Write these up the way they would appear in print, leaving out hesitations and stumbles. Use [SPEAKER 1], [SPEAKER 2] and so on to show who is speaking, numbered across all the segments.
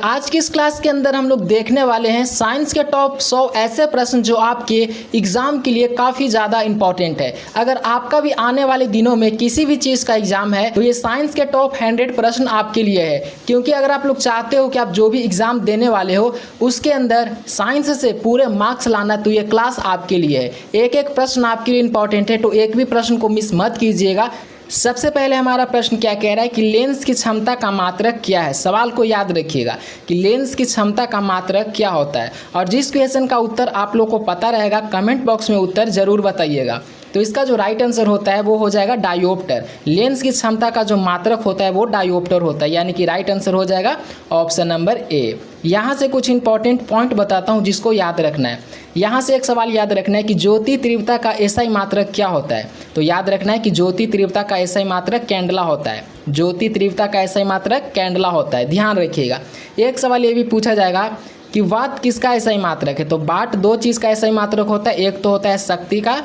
[SPEAKER 1] आज की इस क्लास के अंदर हम लोग देखने वाले हैं साइंस के टॉप 100 ऐसे प्रश्न जो आपके एग्जाम के लिए काफ़ी ज़्यादा इंपॉर्टेंट है। अगर आपका भी आने वाले दिनों में किसी भी चीज़ का एग्जाम है तो ये साइंस के टॉप 100 प्रश्न आपके लिए है, क्योंकि अगर आप लोग चाहते हो कि आप जो भी एग्जाम देने वाले हो उसके अंदर साइंस से पूरे मार्क्स लाना, तो ये क्लास आपके लिए है। एक एक प्रश्न आपके लिए इंपॉर्टेंट है, तो एक भी प्रश्न को मिस मत कीजिएगा। सबसे पहले हमारा प्रश्न क्या कह रहा है कि लेंस की क्षमता का मात्रक क्या है। सवाल को याद रखिएगा कि लेंस की क्षमता का मात्रक क्या होता है, और जिस क्वेश्चन का उत्तर आप लोग को पता रहेगा कमेंट बॉक्स में उत्तर जरूर बताइएगा। तो इसका जो राइट आंसर होता है वो हो जाएगा डायोप्टर। लेंस की क्षमता का जो मात्रक होता है वो डायोप्टर होता है, यानी कि राइट आंसर हो जाएगा ऑप्शन नंबर ए। यहाँ से कुछ इंपॉर्टेंट पॉइंट बताता हूँ जिसको याद रखना है। यहाँ से एक सवाल याद रखना है कि ज्योति तीव्रता का एसआई मात्रक क्या होता है। तो याद रखना है कि ज्योति तीव्रता का एसआई मात्रक कैंडला होता है। ज्योति तीव्रता का एसआई मात्रक कैंडला होता है, ध्यान रखिएगा। एक सवाल ये भी पूछा जाएगा कि वाट किसका एसआई मात्रक है। तो वाट दो चीज़ का एसआई मात्रक होता है, एक तो होता है शक्ति का,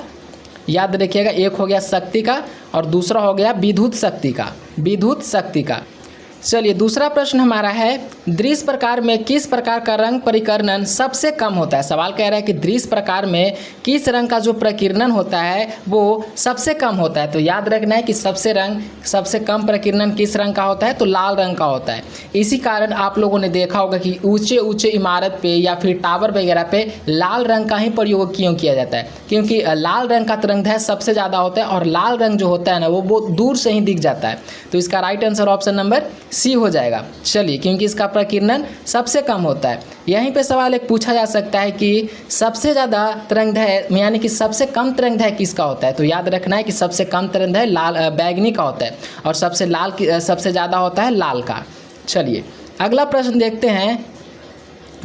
[SPEAKER 1] याद रखिएगा, एक हो गया शक्ति का और दूसरा हो गया विद्युत शक्ति का, विद्युत शक्ति का। चलिए दूसरा प्रश्न हमारा है, दृश्य प्रकार में किस प्रकार का रंग परिकर्णन सबसे कम होता है। सवाल कह रहा है कि दृश्य प्रकार में किस रंग का जो प्रकीर्णन होता है वो सबसे कम होता है। तो याद रखना है कि सबसे कम प्रकीर्णन किस रंग का होता है, तो लाल रंग का होता है। इसी कारण आप लोगों ने देखा होगा कि ऊंचे ऊंचे इमारत पे या फिर टावर वगैरह पे लाल रंग का ही प्रयोग क्यों किया जाता है, क्योंकि लाल रंग का तरंगदैर्घ्य सबसे ज़्यादा होता है और लाल रंग जो होता है ना वो बहुत दूर से ही दिख जाता है। तो इसका right answer option number C हो जाएगा। चलिए, क्योंकि इसका प्रकीर्णन सबसे कम होता है। यहीं पे सवाल एक पूछा जा सकता है कि सबसे ज़्यादा तरंगदैर्घ्य यानी कि सबसे कम तरंगदैर्घ्य किसका होता है। तो याद रखना है कि सबसे कम तरंगदैर्घ्य लाल बैगनी का होता है और सबसे ज़्यादा होता है लाल का। चलिए अगला प्रश्न देखते हैं,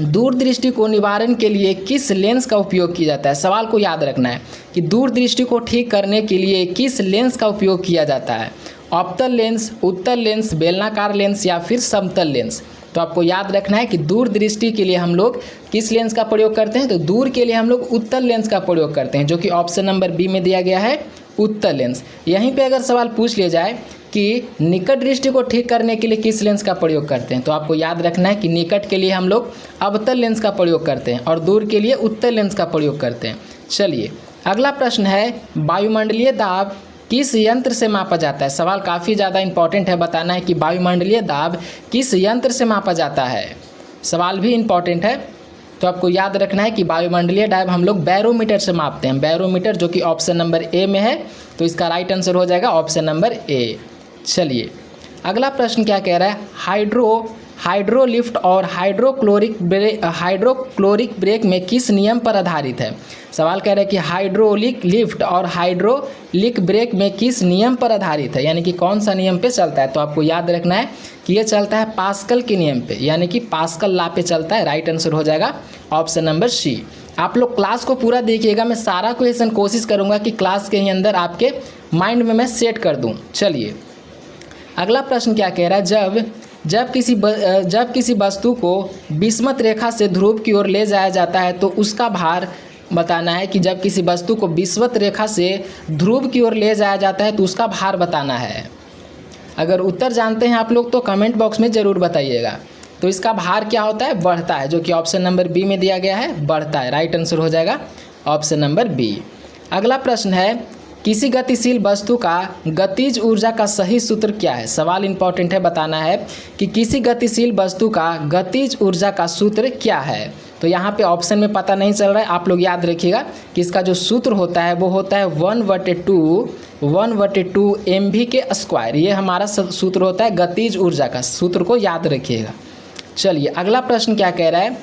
[SPEAKER 1] दूरदृष्टि को निवारण के लिए किस लेंस का उपयोग किया जाता है। सवाल को याद रखना है कि दूरदृष्टि को ठीक करने के लिए किस लेंस का उपयोग किया जाता है। अवतल लेंस, उत्तल लेंस, बेलनाकार लेंस या फिर समतल लेंस। तो आपको याद रखना है कि दूरदृष्टि के लिए हम लोग किस लेंस का प्रयोग करते हैं। तो दूर के लिए हम लोग उत्तल लेंस का प्रयोग करते हैं, जो कि ऑप्शन नंबर बी में दिया गया है, उत्तल लेंस। यहीं पे अगर सवाल पूछ लिया जाए कि निकट दृष्टि को ठीक करने के लिए किस लेंस का प्रयोग करते हैं, तो आपको याद रखना है कि निकट के लिए हम लोग अवतल लेंस का प्रयोग करते हैं और दूर के लिए उत्तल लेंस का प्रयोग करते हैं। चलिए अगला प्रश्न है, वायुमंडलीय दाब किस यंत्र से मापा जाता है। सवाल काफ़ी ज़्यादा इंपॉर्टेंट है, बताना है कि वायुमंडलीय दाब किस यंत्र से मापा जाता है। सवाल भी इंपॉर्टेंट है, तो आपको याद रखना है कि वायुमंडलीय दाब हम लोग बैरोमीटर से मापते हैं। बैरोमीटर जो कि ऑप्शन नंबर ए में है, तो इसका राइट आंसर हो जाएगा ऑप्शन नंबर ए। चलिए अगला प्रश्न क्या कह रहा है, हाइड्रोलिफ्ट और हाइड्रोक्लोरिक ब्रेक में किस नियम पर आधारित है। सवाल कह रहा है कि हाइड्रोलिक लिफ्ट और हाइड्रोलिक ब्रेक में किस नियम पर आधारित है, यानी कि कौन सा नियम पे चलता है। तो आपको याद रखना है कि ये चलता है पास्कल के नियम पे, यानी कि पास्कल लॉ पे चलता है। राइट आंसर हो जाएगा ऑप्शन नंबर सी। आप लोग क्लास को पूरा देखिएगा, मैं सारा क्वेश्चन कोशिश करूँगा कि क्लास के ही अंदर आपके माइंड में मैं सेट कर दूँ। चलिए अगला प्रश्न क्या कह रहा है, जब किसी वस्तु को विषमत रेखा से ध्रुव की ओर ले जाया जाता है तो उसका भार बताना है। कि जब किसी वस्तु को विषमत रेखा से ध्रुव की ओर ले जाया जाता है तो उसका भार बताना है। अगर उत्तर जानते हैं आप लोग तो कमेंट बॉक्स में ज़रूर बताइएगा। तो इसका भार क्या होता है, बढ़ता है, जो कि ऑप्शन नंबर बी में दिया गया है, बढ़ता है। राइट आंसर हो जाएगा ऑप्शन नंबर बी। अगला प्रश्न है, किसी गतिशील वस्तु का गतिज ऊर्जा का सही सूत्र क्या है। सवाल इंपॉर्टेंट है, बताना है कि किसी गतिशील वस्तु का गतिज ऊर्जा का सूत्र क्या है। तो यहाँ पे ऑप्शन में पता नहीं चल रहा है, आप लोग याद रखिएगा कि इसका जो सूत्र होता है वो होता है 1/2 mv के स्क्वायर। ये हमारा सूत्र होता है गतिज ऊर्जा का, सूत्र को याद रखिएगा। चलिए अगला प्रश्न क्या कह रहा है,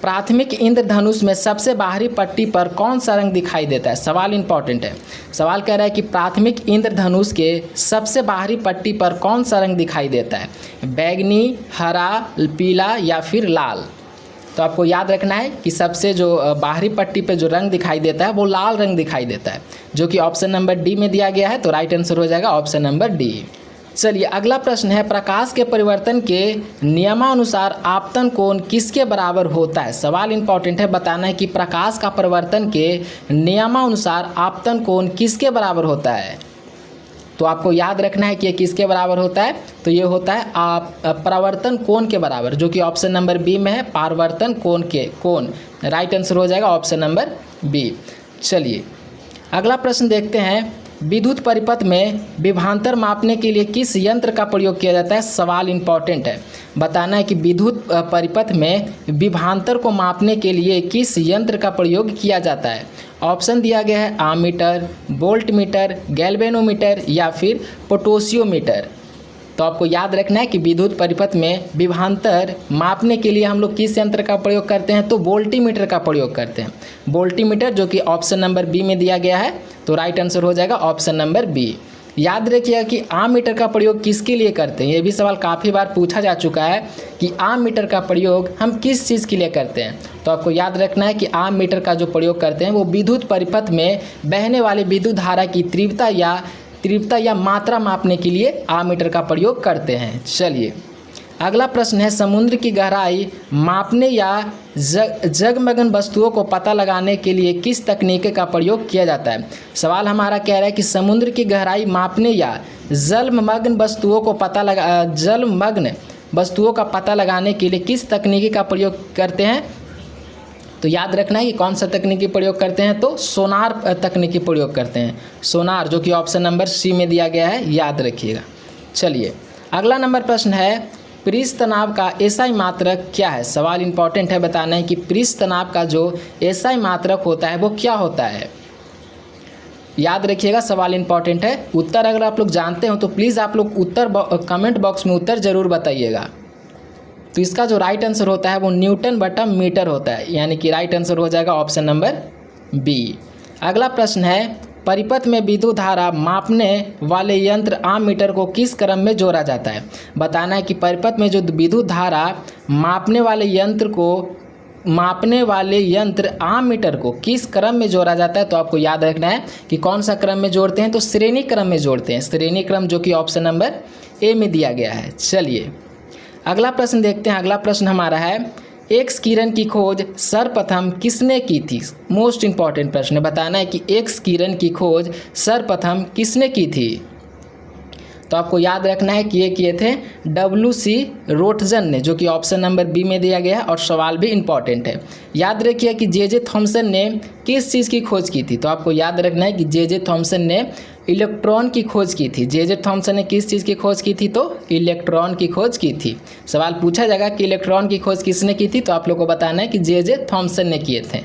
[SPEAKER 1] प्राथमिक इंद्रधनुष में सबसे बाहरी पट्टी पर कौन सा रंग दिखाई देता है। सवाल इंपॉर्टेंट है, सवाल कह रहा है कि प्राथमिक इंद्रधनुष के सबसे बाहरी पट्टी पर कौन सा रंग दिखाई देता है, बैगनी, हरा, पीला या फिर लाल। तो आपको याद रखना है कि सबसे जो बाहरी पट्टी पे जो रंग दिखाई देता है वो लाल रंग दिखाई देता है, जो कि ऑप्शन नंबर डी में दिया गया है। तो राइट आंसर हो जाएगा ऑप्शन नंबर डी। चलिए अगला प्रश्न है, प्रकाश के परिवर्तन के नियमानुसार आपतन कोण किसके बराबर होता है। सवाल इंपॉर्टेंट है, बताना है कि प्रकाश का परिवर्तन के नियमानुसार आपतन कोण किसके बराबर होता है। तो आपको याद रखना है कि ये किसके बराबर होता है, तो ये होता है परावर्तन कोण के बराबर, जो कि ऑप्शन नंबर बी में है, परावर्तन कोण। राइट आंसर हो जाएगा ऑप्शन नंबर बी। चलिए अगला प्रश्न देखते हैं, विद्युत परिपथ में विभवांतर मापने के लिए किस यंत्र का प्रयोग किया जाता है। सवाल इंपॉर्टेंट है, बताना है कि विद्युत परिपथ में विभवांतर को मापने के लिए किस यंत्र का प्रयोग किया जाता है। ऑप्शन दिया गया है आममीटर, वोल्टमीटर, गैल्वेनोमीटर या फिर पोटेंशियोमीटर। तो आपको याद रखना है कि विद्युत परिपथ में विभवांतर मापने के लिए हम लोग किस यंत्र का प्रयोग करते हैं, तो वोल्टीमीटर का प्रयोग करते हैं। वोल्टीमीटर जो कि ऑप्शन नंबर बी में दिया गया है, तो राइट आंसर हो जाएगा ऑप्शन नंबर बी। याद रखिएगा कि आममीटर का प्रयोग किसके लिए करते हैं, ये भी सवाल काफ़ी बार पूछा जा चुका है कि आममीटर का प्रयोग हम किस चीज़ के लिए करते हैं। तो आपको याद रखना है कि आममीटर का जो प्रयोग करते हैं वो विद्युत परिपथ में बहने वाली विद्युत धारा की तीव्रता या मात्रा मापने के लिए आममीटर का प्रयोग करते हैं। चलिए अगला प्रश्न है, समुद्र की गहराई मापने या जगमगन वस्तुओं को पता लगाने के लिए किस तकनीक का प्रयोग किया जाता है। सवाल हमारा कह रहा है कि समुद्र की गहराई मापने या जलमग्न वस्तुओं का पता लगाने के लिए किस तकनीकी का प्रयोग करते हैं। तो याद रखना है कि कौन सा तकनीकी प्रयोग करते हैं, तो सोनार तकनीकी प्रयोग करते हैं। सोनार जो कि ऑप्शन नंबर सी में दिया गया है, याद रखिएगा। चलिए अगला नंबर प्रश्न है, पृष्ठ तनाव का एसआई मात्रक क्या है। सवाल इंपॉर्टेंट है, बताना है कि पृष्ठ तनाव का जो एसआई मात्रक होता है वो क्या होता है। याद रखिएगा सवाल इंपॉर्टेंट है। उत्तर अगर आप लोग जानते हो तो प्लीज़ आप लोग उत्तर कमेंट बॉक्स में उत्तर ज़रूर बताइएगा। तो इसका जो राइट आंसर होता है वो न्यूटन बटा मीटर होता है, यानी कि राइट आंसर हो जाएगा ऑप्शन नंबर बी। अगला प्रश्न है, परिपथ में विद्युत धारा मापने वाले यंत्र आममीटर को किस क्रम में जोड़ा जाता है। बताना है कि परिपथ में जो विद्युत धारा मापने वाले यंत्र आममीटर को किस क्रम में जोड़ा जाता है। तो आपको याद रखना है कि कौन सा क्रम में जोड़ते हैं, तो श्रेणी क्रम में जोड़ते हैं। श्रेणी क्रम जो कि ऑप्शन नंबर ए में दिया गया है। चलिए अगला प्रश्न देखते हैं। अगला प्रश्न हमारा है, एक्स किरण की खोज सर्वप्रथम किसने की थी। मोस्ट इंपॉर्टेंट प्रश्न है, बताना है कि एक्स किरण की खोज सर्वप्रथम किसने की थी। तो आपको याद रखना है कि ये किए थे WC रोटजन ने, जो कि ऑप्शन नंबर बी में दिया गया है और सवाल भी इंपॉर्टेंट है। याद रखिए कि जे थॉमसन ने किस चीज़ की खोज की थी। तो आपको याद रखना है कि जे थॉमसन ने इलेक्ट्रॉन की खोज की थी। जे थॉमसन ने किस चीज़ की खोज की थी, तो इलेक्ट्रॉन की खोज की थी। सवाल पूछा जाएगा कि इलेक्ट्रॉन की खोज किसने की थी, तो आप लोग को बताना है कि जे थॉमसन ने किए थे।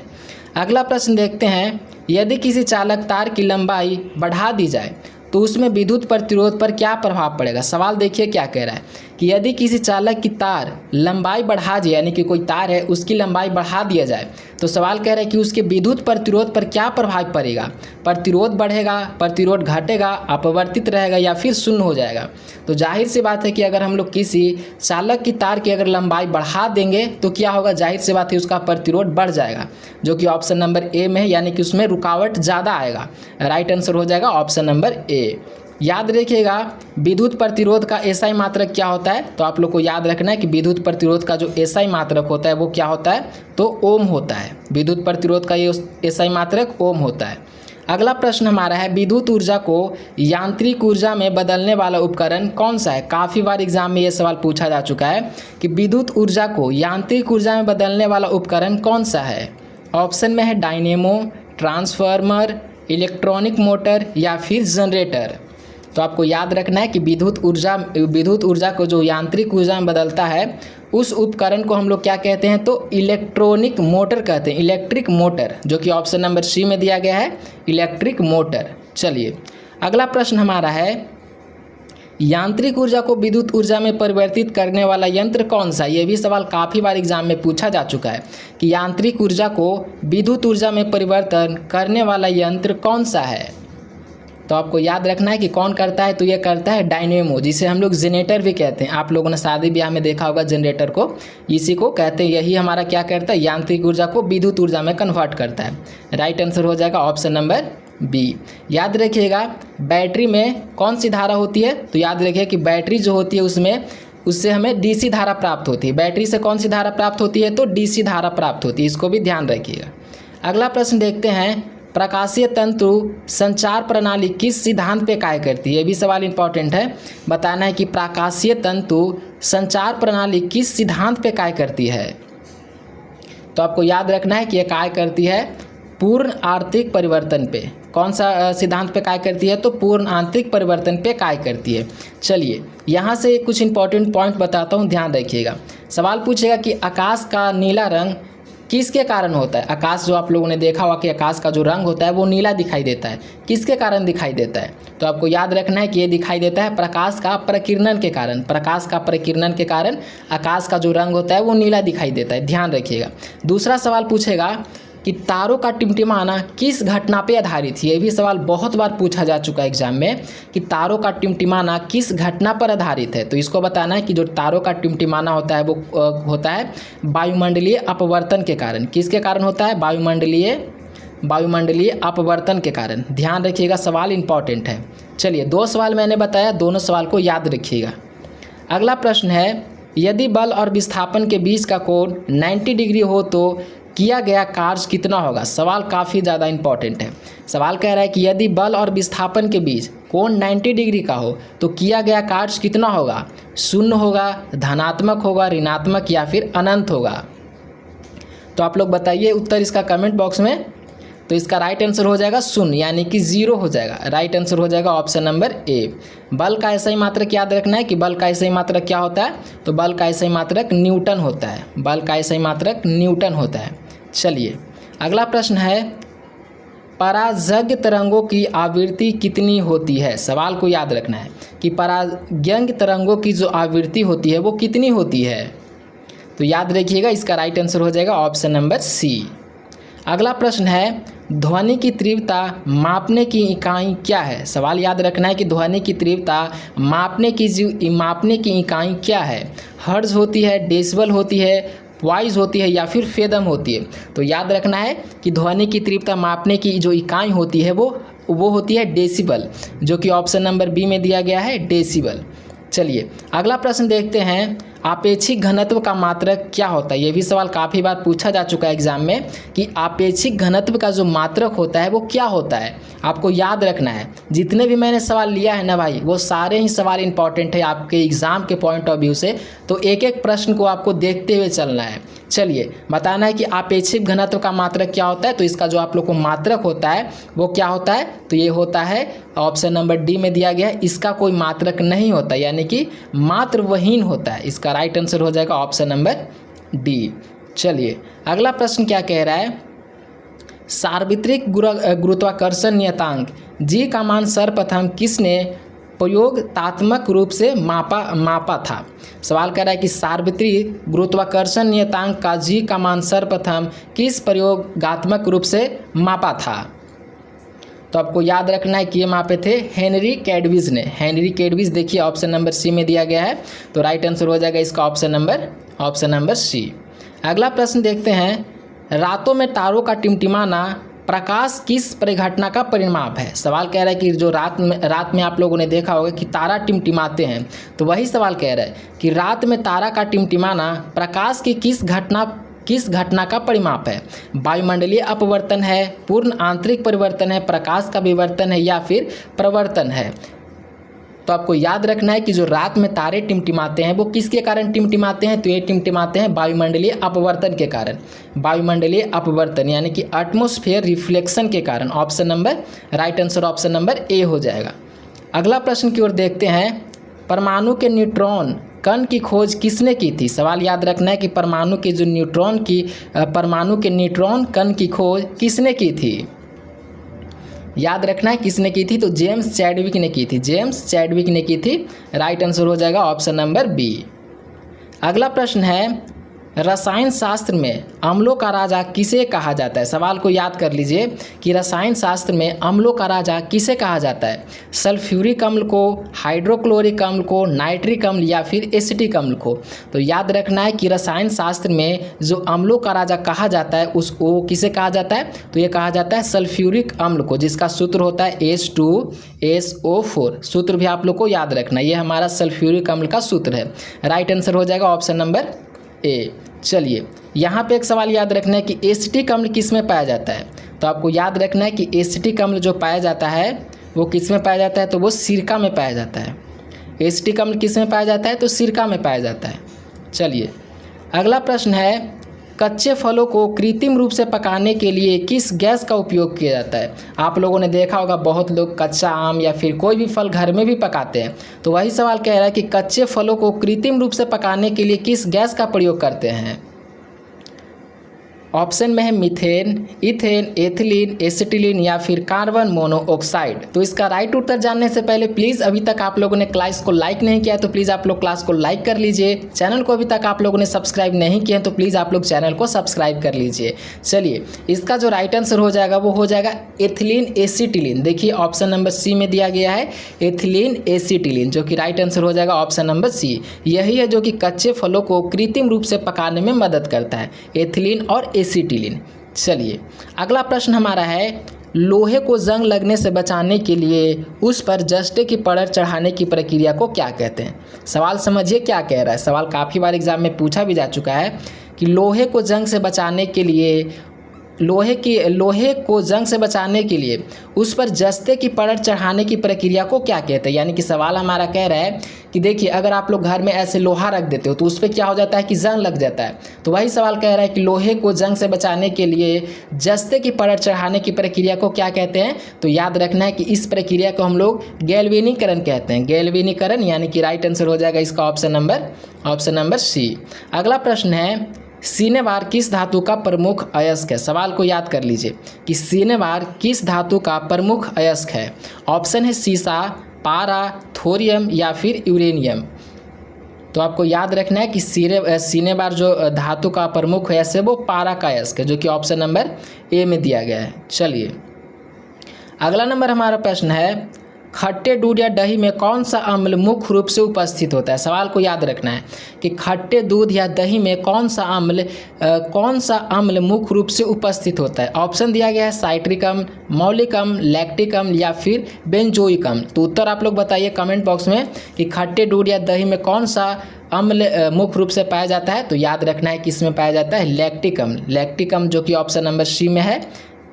[SPEAKER 1] अगला प्रश्न देखते हैं, यदि किसी चालक तार की लंबाई बढ़ा दी जाए तो उसमें विद्युत प्रतिरोध पर क्या प्रभाव पड़ेगा। सवाल देखिए क्या कह रहा है कि यदि किसी चालक की तार लंबाई बढ़ा दी, यानी कि कोई तार है उसकी लंबाई बढ़ा दिया जाए, तो सवाल कह रहा है कि उसके विद्युत प्रतिरोध पर क्या प्रभाव पड़ेगा। प्रतिरोध बढ़ेगा, प्रतिरोध घटेगा, अपवर्तित रहेगा या फिर शून्य हो जाएगा। तो जाहिर सी बात है कि अगर हम लोग किसी चालक की तार की अगर लंबाई बढ़ा देंगे तो क्या होगा, जाहिर सी बात है उसका प्रतिरोध बढ़ जाएगा, जो कि ऑप्शन नंबर ए में है, यानी कि उसमें रुकावट ज़्यादा आएगा। राइट आंसर हो जाएगा ऑप्शन नंबर ए। याद रखिएगा विद्युत प्रतिरोध का एसआई मात्रक क्या होता है। तो आप लोग को याद रखना है कि विद्युत प्रतिरोध का जो एसआई मात्रक होता है वो क्या होता है, तो ओम होता है। विद्युत प्रतिरोध का ये एसआई मात्रक ओम होता है। अगला प्रश्न हमारा है, विद्युत ऊर्जा को यांत्रिक ऊर्जा में बदलने वाला उपकरण कौन सा है। काफ़ी बार एग्जाम में ये सवाल पूछा जा चुका है कि विद्युत ऊर्जा को यांत्रिक ऊर्जा में बदलने वाला उपकरण कौन सा है। ऑप्शन में है डायनेमो, ट्रांसफार्मर, इलेक्ट्रॉनिक मोटर या फिर जनरेटर। तो आपको याद रखना है कि विद्युत ऊर्जा को जो यांत्रिक ऊर्जा में बदलता है उस उपकरण को हम लोग क्या कहते हैं, तो इलेक्ट्रॉनिक मोटर कहते हैं। इलेक्ट्रिक मोटर, जो कि ऑप्शन नंबर सी में दिया गया है, इलेक्ट्रिक मोटर। चलिए अगला प्रश्न हमारा है, यांत्रिक ऊर्जा को विद्युत ऊर्जा में परिवर्तित करने वाला यंत्र कौन सा। ये भी सवाल काफ़ी बार एग्जाम में पूछा जा चुका है कि यांत्रिक ऊर्जा को विद्युत ऊर्जा में परिवर्तन करने वाला यंत्र कौन सा है। तो आपको याद रखना है कि कौन करता है, तो ये करता है डायनेमो, जिसे हम लोग जनरेटर भी कहते हैं। आप लोगों ने शादी ब्याह में देखा होगा जनरेटर को, इसी को कहते हैं। यही हमारा क्या करता है, यांत्रिक ऊर्जा को विद्युत ऊर्जा में कन्वर्ट करता है। राइट आंसर हो जाएगा ऑप्शन नंबर बी। याद रखिएगा बैटरी में कौन सी धारा होती है, तो याद रखिए कि बैटरी जो होती है उससे हमें डीसी धारा प्राप्त होती है। बैटरी से कौन सी धारा प्राप्त होती है, तो डीसी धारा प्राप्त होती है। इसको भी ध्यान रखिएगा। अगला प्रश्न देखते हैं, प्रकाशीय तंतु संचार प्रणाली किस सिद्धांत पे कार्य करती है? ये भी सवाल इंपॉर्टेंट है। बताना है कि प्रकाशीय तंतु संचार प्रणाली किस सिद्धांत पे कार्य करती है। तो आपको याद रखना है कि यह कार्य करती है पूर्ण आंतरिक परिवर्तन पे। कौन सा सिद्धांत पे कार्य करती है? तो पूर्ण आंतरिक परिवर्तन पे कार्य करती है। चलिए यहाँ से कुछ इंपॉर्टेंट पॉइंट बताता हूँ, ध्यान रखिएगा। सवाल पूछेगा कि आकाश का नीला रंग किसके कारण होता है? आकाश जो आप लोगों ने देखा होगा कि आकाश का जो रंग होता है वो नीला दिखाई देता है, किसके कारण दिखाई देता है? तो आपको याद रखना है कि ये दिखाई देता है प्रकाश का प्रकिरणन के कारण। प्रकाश का प्रकिरणन के कारण आकाश का जो रंग होता है वो नीला दिखाई देता है, ध्यान रखिएगा। दूसरा सवाल पूछेगा कि तारों का टिमटिमाना किस घटना पे आधारित है? ये भी सवाल बहुत बार पूछा जा चुका है एग्जाम में कि तारों का टिमटिमाना किस घटना पर आधारित है। तो इसको बताना है कि जो तारों का टिमटिमाना होता है वो होता है वायुमंडलीय अपवर्तन के कारण। किसके कारण होता है? वायुमंडलीय अपवर्तन के कारण। ध्यान रखिएगा, सवाल इंपॉर्टेंट है। चलिए 2 सवाल मैंने बताया, दोनों सवाल को याद रखिएगा। अगला प्रश्न है, यदि बल और विस्थापन के बीच का कोण 90 डिग्री हो तो किया गया कार्य कितना होगा? सवाल काफ़ी ज़्यादा इंपॉर्टेंट है। सवाल कह रहा है कि यदि बल और विस्थापन के बीच कोण 90 डिग्री का हो तो किया गया कार्य कितना होगा? 0 होगा, धनात्मक होगा, ऋणात्मक या फिर अनंत होगा? तो आप लोग बताइए उत्तर इसका कमेंट बॉक्स में। तो इसका राइट आंसर हो जाएगा 0, यानी कि 0 हो जाएगा। राइट आंसर हो जाएगा ऑप्शन नंबर ए। बल का ऐसा ही मात्रक याद रखना है कि बल का ऐसा ही मात्रक क्या होता है? तो बल का ऐसा ही मात्रक न्यूटन होता है। बल का ऐसा ही मात्रक न्यूटन होता है। चलिए अगला प्रश्न है, पराजग्य तरंगों की आवृत्ति कितनी होती है? सवाल को याद रखना है कि पराजग्य तरंगों की जो आवृत्ति होती है वो कितनी होती है? तो याद रखिएगा, इसका राइट आंसर हो जाएगा ऑप्शन नंबर सी। अगला प्रश्न है, ध्वनि की तीव्रता मापने की इकाई क्या है? सवाल याद रखना है कि ध्वनि की तीव्रता मापने की इकाई क्या है? हर्ट्ज होती है, डेसिबल होती है, वॉइस होती है या फिर फेदम होती है? तो याद रखना है कि ध्वनि की तीव्रता मापने की जो इकाई होती है वो होती है डेसिबल, जो कि ऑप्शन नंबर बी में दिया गया है, डेसिबल। चलिए अगला प्रश्न देखते हैं, आपेक्षिक घनत्व का मात्रक क्या होता है? ये भी सवाल काफ़ी बार पूछा जा चुका है एग्जाम में कि आपेक्षिक घनत्व का जो मात्रक होता है वो क्या होता है? आपको याद रखना है। जितने भी मैंने सवाल लिया है ना भाई, वो सारे ही सवाल इंपॉर्टेंट है आपके एग्ज़ाम के पॉइंट ऑफ व्यू से। तो एक एक प्रश्न को आपको देखते हुए चलना है। चलिए बताना है कि आपेक्षिक घनत्व का मात्रक क्या होता है। तो इसका जो आप लोग को मात्रक होता है वो क्या होता है? तो ये होता है ऑप्शन नंबर डी में दिया गया है, इसका कोई मात्रक नहीं होता, यानी कि मात्रवहीन होता है। इसका राइट आंसर हो जाएगा ऑप्शन नंबर डी। चलिए अगला प्रश्न क्या कह रहा है, सार्वत्रिक गुरुत्वाकर्षण नियतांक जी का मान सर्वप्रथम किसने प्रयोगात्मक रूप से मापा था? सवाल कह रहा है कि सार्वत्रिक गुरुत्वाकर्षण नियतांक का जी का मान सर्वप्रथम किस प्रयोगात्मक रूप से मापा था? तो आपको याद रखना है कि ये मापे थे हेनरी कैडविज ने। हेनरी कैडविज देखिए ऑप्शन नंबर सी में दिया गया है। तो राइट आंसर हो जाएगा इसका ऑप्शन नंबर सी। अगला प्रश्न देखते हैं, रातों में तारों का टिमटिमाना प्रकाश किस परिघटना का परिमाप है? सवाल कह रहा है कि जो रात में आप लोगों ने देखा होगा कि तारा टिमटिमाते हैं, तो वही सवाल कह रहा है कि रात में तारा का टिमटिमाना प्रकाश की किस घटना का परिमाप है? वायुमंडलीय अपवर्तन है, पूर्ण आंतरिक परिवर्तन है, प्रकाश का विवर्तन है या फिर प्रवर्तन है? तो आपको याद रखना है कि जो रात में तारे टिमटिमाते हैं वो किसके कारण टिमटिमाते हैं? तो ये टिमटिमाते हैं वायुमंडलीय अपवर्तन के कारण। वायुमंडलीय अपवर्तन यानी कि एटमॉस्फेयर रिफ्लेक्शन के कारण। Option number right answer option number A हो जाएगा। अगला प्रश्न की ओर देखते हैं, परमाणु के न्यूट्रॉन कण की खोज किसने की थी? सवाल याद रखना है कि परमाणु के न्यूट्रॉन कण की खोज किसने की थी? याद रखना है किसने की थी? तो जेम्स चैडविक ने की थी। जेम्स चैडविक ने की थी। राइट आंसर हो जाएगा ऑप्शन नंबर बी। अगला प्रश्न है, रसायन शास्त्र में अम्लों का राजा किसे कहा जाता है? सवाल को याद कर लीजिए कि रसायन शास्त्र में अम्लों का राजा किसे कहा जाता है? सल्फ्यूरिक अम्ल को, हाइड्रोक्लोरिक अम्ल को, नाइट्रिक अम्ल या फिर एसिटिक अम्ल को? तो याद रखना है कि रसायन शास्त्र में जो अम्लों का राजा कहा जाता है वो किसे कहा जाता है? तो ये कहा जाता है सल्फ्यूरिक अम्ल को, जिसका सूत्र होता है H2SO4। सूत्र भी आप लोग को याद रखना है, ये हमारा सल्फ्यूरिक अम्ल का सूत्र है। राइट आंसर हो जाएगा ऑप्शन नंबर ए। चलिए यहाँ पे एक सवाल याद रखना है कि एसिटिक अम्ल किस में पाया जाता है? तो आपको याद रखना है कि एसिटिक अम्ल जो पाया जाता है वो किस में पाया जाता है, तो वो सिरका में पाया जाता है। एसिटिक अम्ल किस में पाया जाता है, तो सिरका में पाया जाता है। चलिए अगला प्रश्न है, कच्चे फलों को कृत्रिम रूप से पकाने के लिए किस गैस का उपयोग किया जाता है। आप लोगों ने देखा होगा बहुत लोग कच्चा आम या फिर कोई भी फल घर में भी पकाते हैं, तो वही सवाल कह रहा है कि कच्चे फलों को कृत्रिम रूप से पकाने के लिए किस गैस का प्रयोग करते हैं। ऑप्शन में है मीथेन, इथेन, एथिलीन, एसिटिलीन या फिर कार्बन मोनोऑक्साइड। तो इसका राइट उत्तर जानने से पहले प्लीज़ अभी तक आप लोगों ने क्लास को लाइक नहीं किया है तो प्लीज़ आप लोग क्लास को लाइक कर लीजिए। चैनल को अभी तक आप लोगों ने सब्सक्राइब नहीं किया है तो प्लीज़ आप लोग चैनल को सब्सक्राइब कर लीजिए। चलिए इसका जो राइट आंसर हो जाएगा वो हो जाएगा एथिलीन एसिटिलीन। देखिए ऑप्शन नंबर सी में दिया गया है एथिलीन एसिटिलीन, जो कि राइट आंसर हो जाएगा ऑप्शन नंबर सी। यही है जो कि कच्चे फलों को कृत्रिम रूप से पकाने में मदद करता है, एथिलीन और एसिटिलीन। चलिए अगला प्रश्न हमारा है, लोहे को जंग लगने से बचाने के लिए उस पर जस्ते की परत चढ़ाने की प्रक्रिया को क्या कहते हैं। सवाल समझिए क्या कह रहा है। सवाल काफ़ी बार एग्जाम में पूछा भी जा चुका है कि लोहे को जंग से बचाने के लिए लोहे को जंग से बचाने के लिए उस पर जस्ते की परत चढ़ाने की प्रक्रिया को क्या कहते हैं। यानी कि सवाल हमारा कह रहा है कि देखिए अगर आप लोग घर में ऐसे लोहा रख देते हो तो उस पर क्या हो जाता है कि जंग लग जाता है। तो वही सवाल कह रहा है कि लोहे को जंग से बचाने के लिए जस्ते की परत चढ़ाने की प्रक्रिया को क्या कहते हैं। तो याद रखना है कि इस प्रक्रिया को हम लोग गैल्वेनीकरण कहते हैं। गैल्वेनीकरण यानी कि राइट आंसर हो जाएगा इसका ऑप्शन नंबर सी। अगला प्रश्न है, सिनेबार किस धातु का प्रमुख अयस्क है। सवाल को याद कर लीजिए कि सिनेबार किस धातु का प्रमुख अयस्क है। ऑप्शन है सीसा, पारा, थोरियम या फिर यूरेनियम। तो आपको याद रखना है कि सिनेबार जो धातु का प्रमुख अयस्क है वो पारा का अयस्क है, जो कि ऑप्शन नंबर ए में दिया गया है। चलिए अगला नंबर हमारा प्रश्न है, खट्टे दूध या दही में कौन सा अम्ल मुख्य रूप से उपस्थित होता है। सवाल को याद रखना है कि खट्टे दूध या दही में कौन सा अम्ल मुख्य रूप से उपस्थित होता है। ऑप्शन दिया गया है साइट्रिक अम्ल, मौलिक अम्ल, लैक्टिक अम्ल या फिर बेंजोइक अम्ल। तो उत्तर आप लोग बताइए कमेंट बॉक्स में कि खट्टे दूध या दही में कौन सा अम्ल मुख्य रूप से पाया जाता है। तो याद रखना है कि इसमें पाया जाता है लैक्टिक अम्ल। लैक्टिक अम्ल जो कि ऑप्शन नंबर सी में है,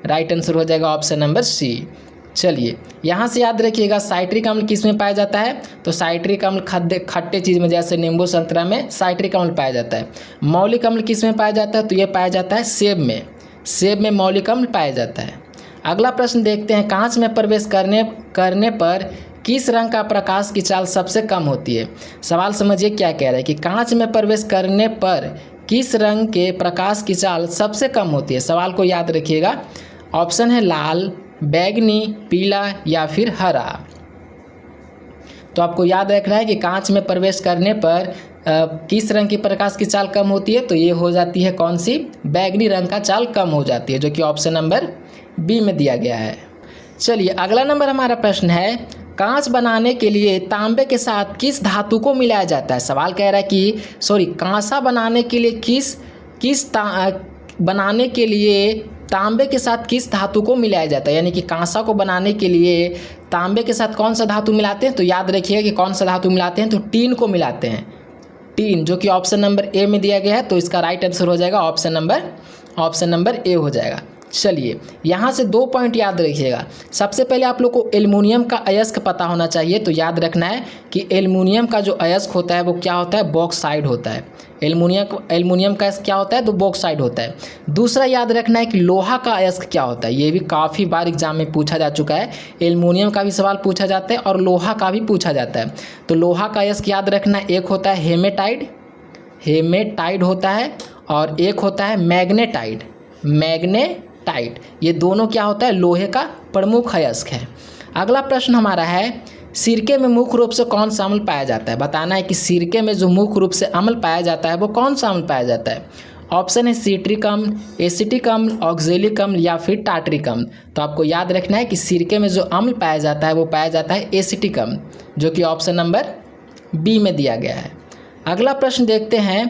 [SPEAKER 1] राइट आंसर हो जाएगा ऑप्शन नंबर सी। चलिए यहाँ से याद रखिएगा साइट्रिक अम्ल किस में पाया जाता है। तो साइट्रिक अम्ल खट्टे चीज़ में जैसे नींबू संतरा में साइट्रिक अम्ल पाया जाता है। मौलिक अम्ल किस में पाया जाता है, तो ये पाया जाता है सेब में मौलिक अम्ल पाया जाता है। अगला प्रश्न देखते हैं, कांच में प्रवेश करने पर किस रंग का प्रकाश की चाल सबसे कम होती है। सवाल समझिए क्या कह रहा है कि कांच में प्रवेश करने पर किस रंग के प्रकाश की चाल सबसे कम होती है। सवाल को याद रखिएगा, ऑप्शन है लाल, बैगनी, पीला या फिर हरा। तो आपको याद रखना है कि कांच में प्रवेश करने पर किस रंग की प्रकाश की चाल कम होती है। तो ये हो जाती है कौन सी, बैगनी रंग का चाल कम हो जाती है, जो कि ऑप्शन नंबर बी में दिया गया है। चलिए अगला नंबर हमारा प्रश्न है, कांच बनाने के लिए तांबे के साथ किस धातु को मिलाया जाता है। सवाल कह रहा है कि कांसा बनाने के लिए तांबे के साथ किस धातु को मिलाया जाता है। यानी कि कांसा को बनाने के लिए तांबे के साथ कौन सा धातु मिलाते हैं। तो याद रखिएगा कि कौन सा धातु मिलाते हैं, तो टीन को मिलाते हैं। टीन जो कि ऑप्शन नंबर ए में दिया गया है, तो इसका राइट आंसर हो जाएगा ऑप्शन नंबर ए हो जाएगा। चलिए यहाँ से 2 पॉइंट याद रखिएगा। सबसे पहले आप लोग को एल्युमिनियम का अयस्क पता होना चाहिए। तो याद रखना है कि एल्युमिनियम का जो अयस्क होता है वो क्या होता है, बॉक्साइड होता है। एल्युमिनियम का अयस्क क्या होता है, तो बॉक्साइड होता है। दूसरा याद रखना है कि लोहा का अयस्क क्या होता है। ये भी काफ़ी बार एग्जाम में पूछा जा चुका है। एल्युमिनियम का भी सवाल पूछा जाता है और लोहा का भी पूछा जाता है। तो लोहा का अयस्क याद रखना, एक होता है हेमेटाइड होता है और एक होता है मैग्नेटाइड। ये दोनों क्या होता है, लोहे का प्रमुख अयस्क है। अगला प्रश्न हमारा है, सिरके में मुख्य रूप से कौन सा अम्ल पाया जाता है। बताना है कि सिरके में जो मुख्य रूप से अम्ल पाया जाता है वो कौन सा अम्ल पाया जाता है। ऑप्शन है सिट्रिक अम्ल, एसिटिक अम्ल, ऑक्जेलिक अम्ल या फिर टार्टरिक अम्ल। तो आपको याद रखना है कि सिरके में जो अम्ल पाया जाता है वो पाया जाता है एसिटिक अम्ल, जो कि ऑप्शन नंबर बी में दिया गया है। अगला प्रश्न देखते हैं,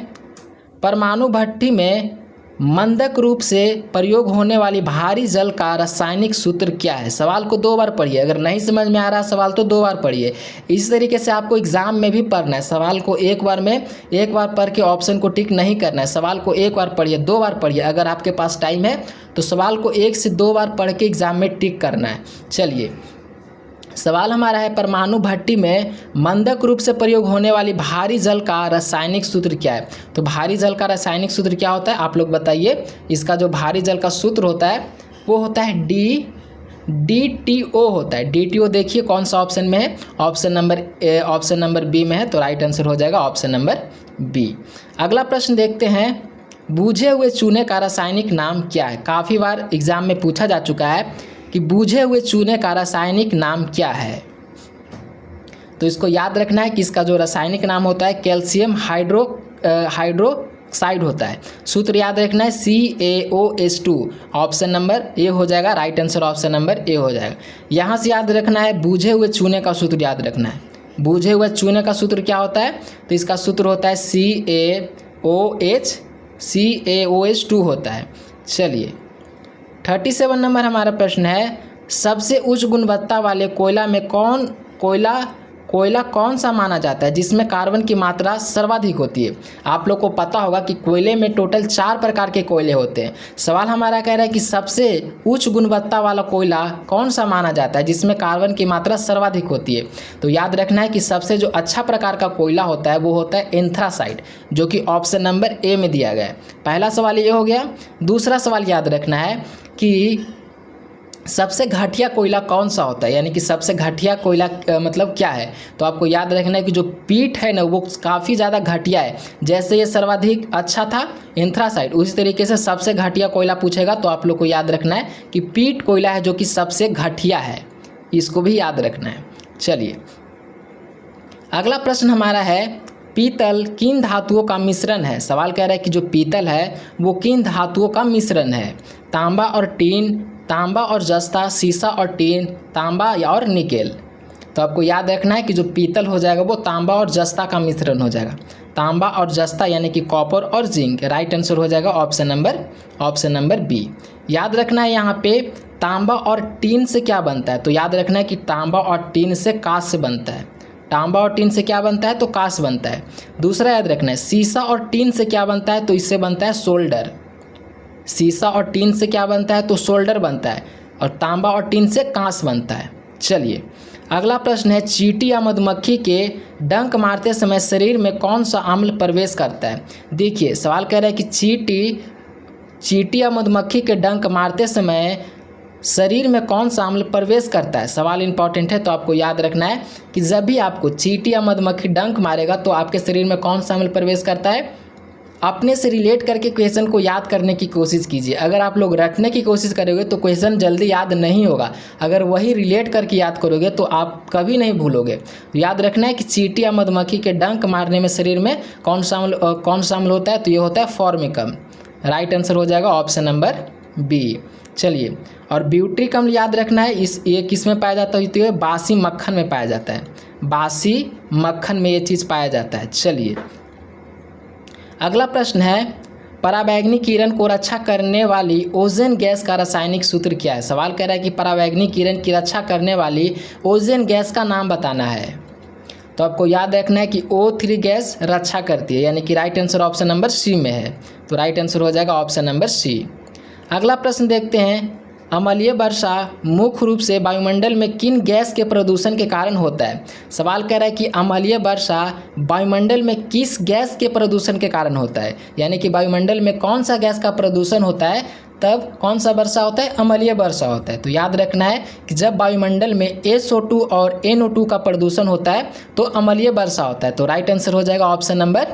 [SPEAKER 1] परमाणु भट्ठी में मंदक रूप से प्रयोग होने वाली भारी जल का रासायनिक सूत्र क्या है। सवाल को 2 बार पढ़िए, अगर नहीं समझ में आ रहा सवाल तो 2 बार पढ़िए। इस तरीके से आपको एग्जाम में भी पढ़ना है। सवाल को एक बार पढ़ के ऑप्शन को टिक नहीं करना है। सवाल को 1 बार पढ़िए, 2 बार पढ़िए। अगर आपके पास टाइम है तो सवाल को 1 से 2 बार पढ़ के एग्जाम में टिक करना है। चलिए, सवाल हमारा है परमाणु भट्टी में मंदक रूप से प्रयोग होने वाली भारी जल का रासायनिक सूत्र क्या है। तो भारी जल का रासायनिक सूत्र क्या होता है आप लोग बताइए। इसका जो भारी जल का सूत्र होता है वो होता है DTO होता है। DTO देखिए कौन सा ऑप्शन में है, ऑप्शन नंबर बी में है, तो राइट आंसर हो जाएगा ऑप्शन नंबर बी। अगला प्रश्न देखते हैं, बूझे हुए चूने का रासायनिक नाम क्या है। काफ़ी बार एग्जाम में पूछा जा चुका है कि बूझे हुए चूने का रासायनिक नाम क्या है। तो इसको याद रखना है कि इसका जो रासायनिक नाम होता है कैल्शियम हाइड्रोक्साइड होता है। सूत्र याद रखना है CaOH2, ऑप्शन नंबर ए हो जाएगा, right answer option number A हो जाएगा। यहाँ से याद रखना है बूझे हुए चूने का सूत्र याद रखना है। बूझे हुए चूने का सूत्र क्या होता है, तो इसका सूत्र होता है CaOH2 होता है। चलिए 37 नंबर हमारा प्रश्न है, सबसे उच्च गुणवत्ता वाले कोयला में कोयला कौन सा माना जाता है जिसमें कार्बन की मात्रा सर्वाधिक होती है। आप लोग को पता होगा कि कोयले में टोटल 4 प्रकार के कोयले होते हैं। सवाल हमारा कह रहा है कि सबसे उच्च गुणवत्ता वाला कोयला कौन सा माना जाता है जिसमें कार्बन की मात्रा सर्वाधिक होती है। तो याद रखना है कि सबसे जो अच्छा प्रकार का कोयला होता है वो होता है एंथ्रासाइट, जो कि ऑप्शन नंबर ए में दिया गया है। पहला सवाल ये हो गया। दूसरा सवाल याद रखना है कि सबसे घटिया कोयला कौन सा होता है, यानी कि सबसे घटिया कोयला मतलब क्या है। तो आपको याद रखना है कि जो पीट है ना वो काफ़ी ज़्यादा घटिया है। जैसे ये सर्वाधिक अच्छा था एंथ्रासाइट, उसी तरीके से सबसे घटिया कोयला पूछेगा तो आप लोग को याद रखना है कि पीट कोयला है जो कि सबसे घटिया है, इसको भी याद रखना है। चलिए अगला प्रश्न हमारा है, पीतल किन धातुओं का मिश्रण है। सवाल कह रहा है कि जो पीतल है वो किन धातुओं का मिश्रण है। तांबा और टीन, तांबा और जस्ता, शीशा और टीन, तांबा और निकेल। तो आपको याद रखना है कि जो पीतल हो जाएगा वो तांबा और जस्ता का मिश्रण हो जाएगा। तांबा और जस्ता यानी कि कॉपर और जिंक, राइट आंसर हो जाएगा ऑप्शन नंबर बी। याद रखना है यहाँ पे तांबा और टीन से क्या बनता है। तो याद रखना है कि तांबा और टीन से कांस्य बनता है। तांबा और टीन से क्या बनता है, तो कांस्य बनता है। दूसरा याद रखना है शीशा और टीन से क्या बनता है, तो इससे बनता है सोल्डर। शीशा और टीन से क्या बनता है, तो सोल्डर बनता है। और तांबा और टीन से कांस्य बनता है। चलिए अगला प्रश्न है, चींटी या मधुमक्खी के डंक मारते समय शरीर में कौन सा अम्ल प्रवेश करता है। देखिए सवाल कह रहा है कि चींटी या मधुमक्खी के डंक मारते समय शरीर में कौन सा अम्ल प्रवेश करता है। सवाल इंपॉर्टेंट है, तो आपको याद रखना है कि जब भी आपको चींटी या मधुमक्खी डंक मारेगा तो आपके शरीर में कौन सा अम्ल प्रवेश करता है। अपने से रिलेट करके क्वेश्चन को याद करने की कोशिश कीजिए। अगर आप लोग रटने की कोशिश करोगे तो क्वेश्चन जल्दी याद नहीं होगा। अगर वही रिलेट करके याद करोगे तो आप कभी नहीं भूलोगे। तो याद रखना है कि चींटी या मधुमक्खी के डंक मारने में शरीर में कौन सा अम्ल होता है, तो ये होता है फॉर्मिकम। राइट आंसर हो जाएगा ऑप्शन नंबर बी। चलिए और ब्यूट्रिक अम्ल याद रखना है, ये किस में पाया जाता है, तो ये बासी मक्खन में पाया जाता है। बासी मक्खन में ये चीज़ पाया जाता है। चलिए अगला प्रश्न है, पराबैंगनी किरण को रक्षा करने वाली ओजोन गैस का रासायनिक सूत्र क्या है। सवाल कह रहा है कि पराबैंगनी किरण की रक्षा करने वाली ओजोन गैस का नाम बताना है। तो आपको याद रखना है कि O3 गैस रक्षा करती है, यानी कि right answer option number C में है। तो राइट आंसर हो जाएगा ऑप्शन नंबर सी। अगला प्रश्न देखते हैं, अम्लीय वर्षा मुख्य रूप से वायुमंडल में किन गैस के प्रदूषण के कारण होता है। सवाल कह रहा है कि अम्लीय वर्षा वायुमंडल में किस गैस के प्रदूषण के कारण होता है, यानी कि वायुमंडल में कौन सा गैस का प्रदूषण होता है तब कौन सा वर्षा होता है, अम्लीय वर्षा होता है। तो याद रखना है कि जब वायुमंडल में SO2 और NO2 का प्रदूषण होता है तो अम्लीय वर्षा होता है। तो राइट आंसर हो जाएगा ऑप्शन नंबर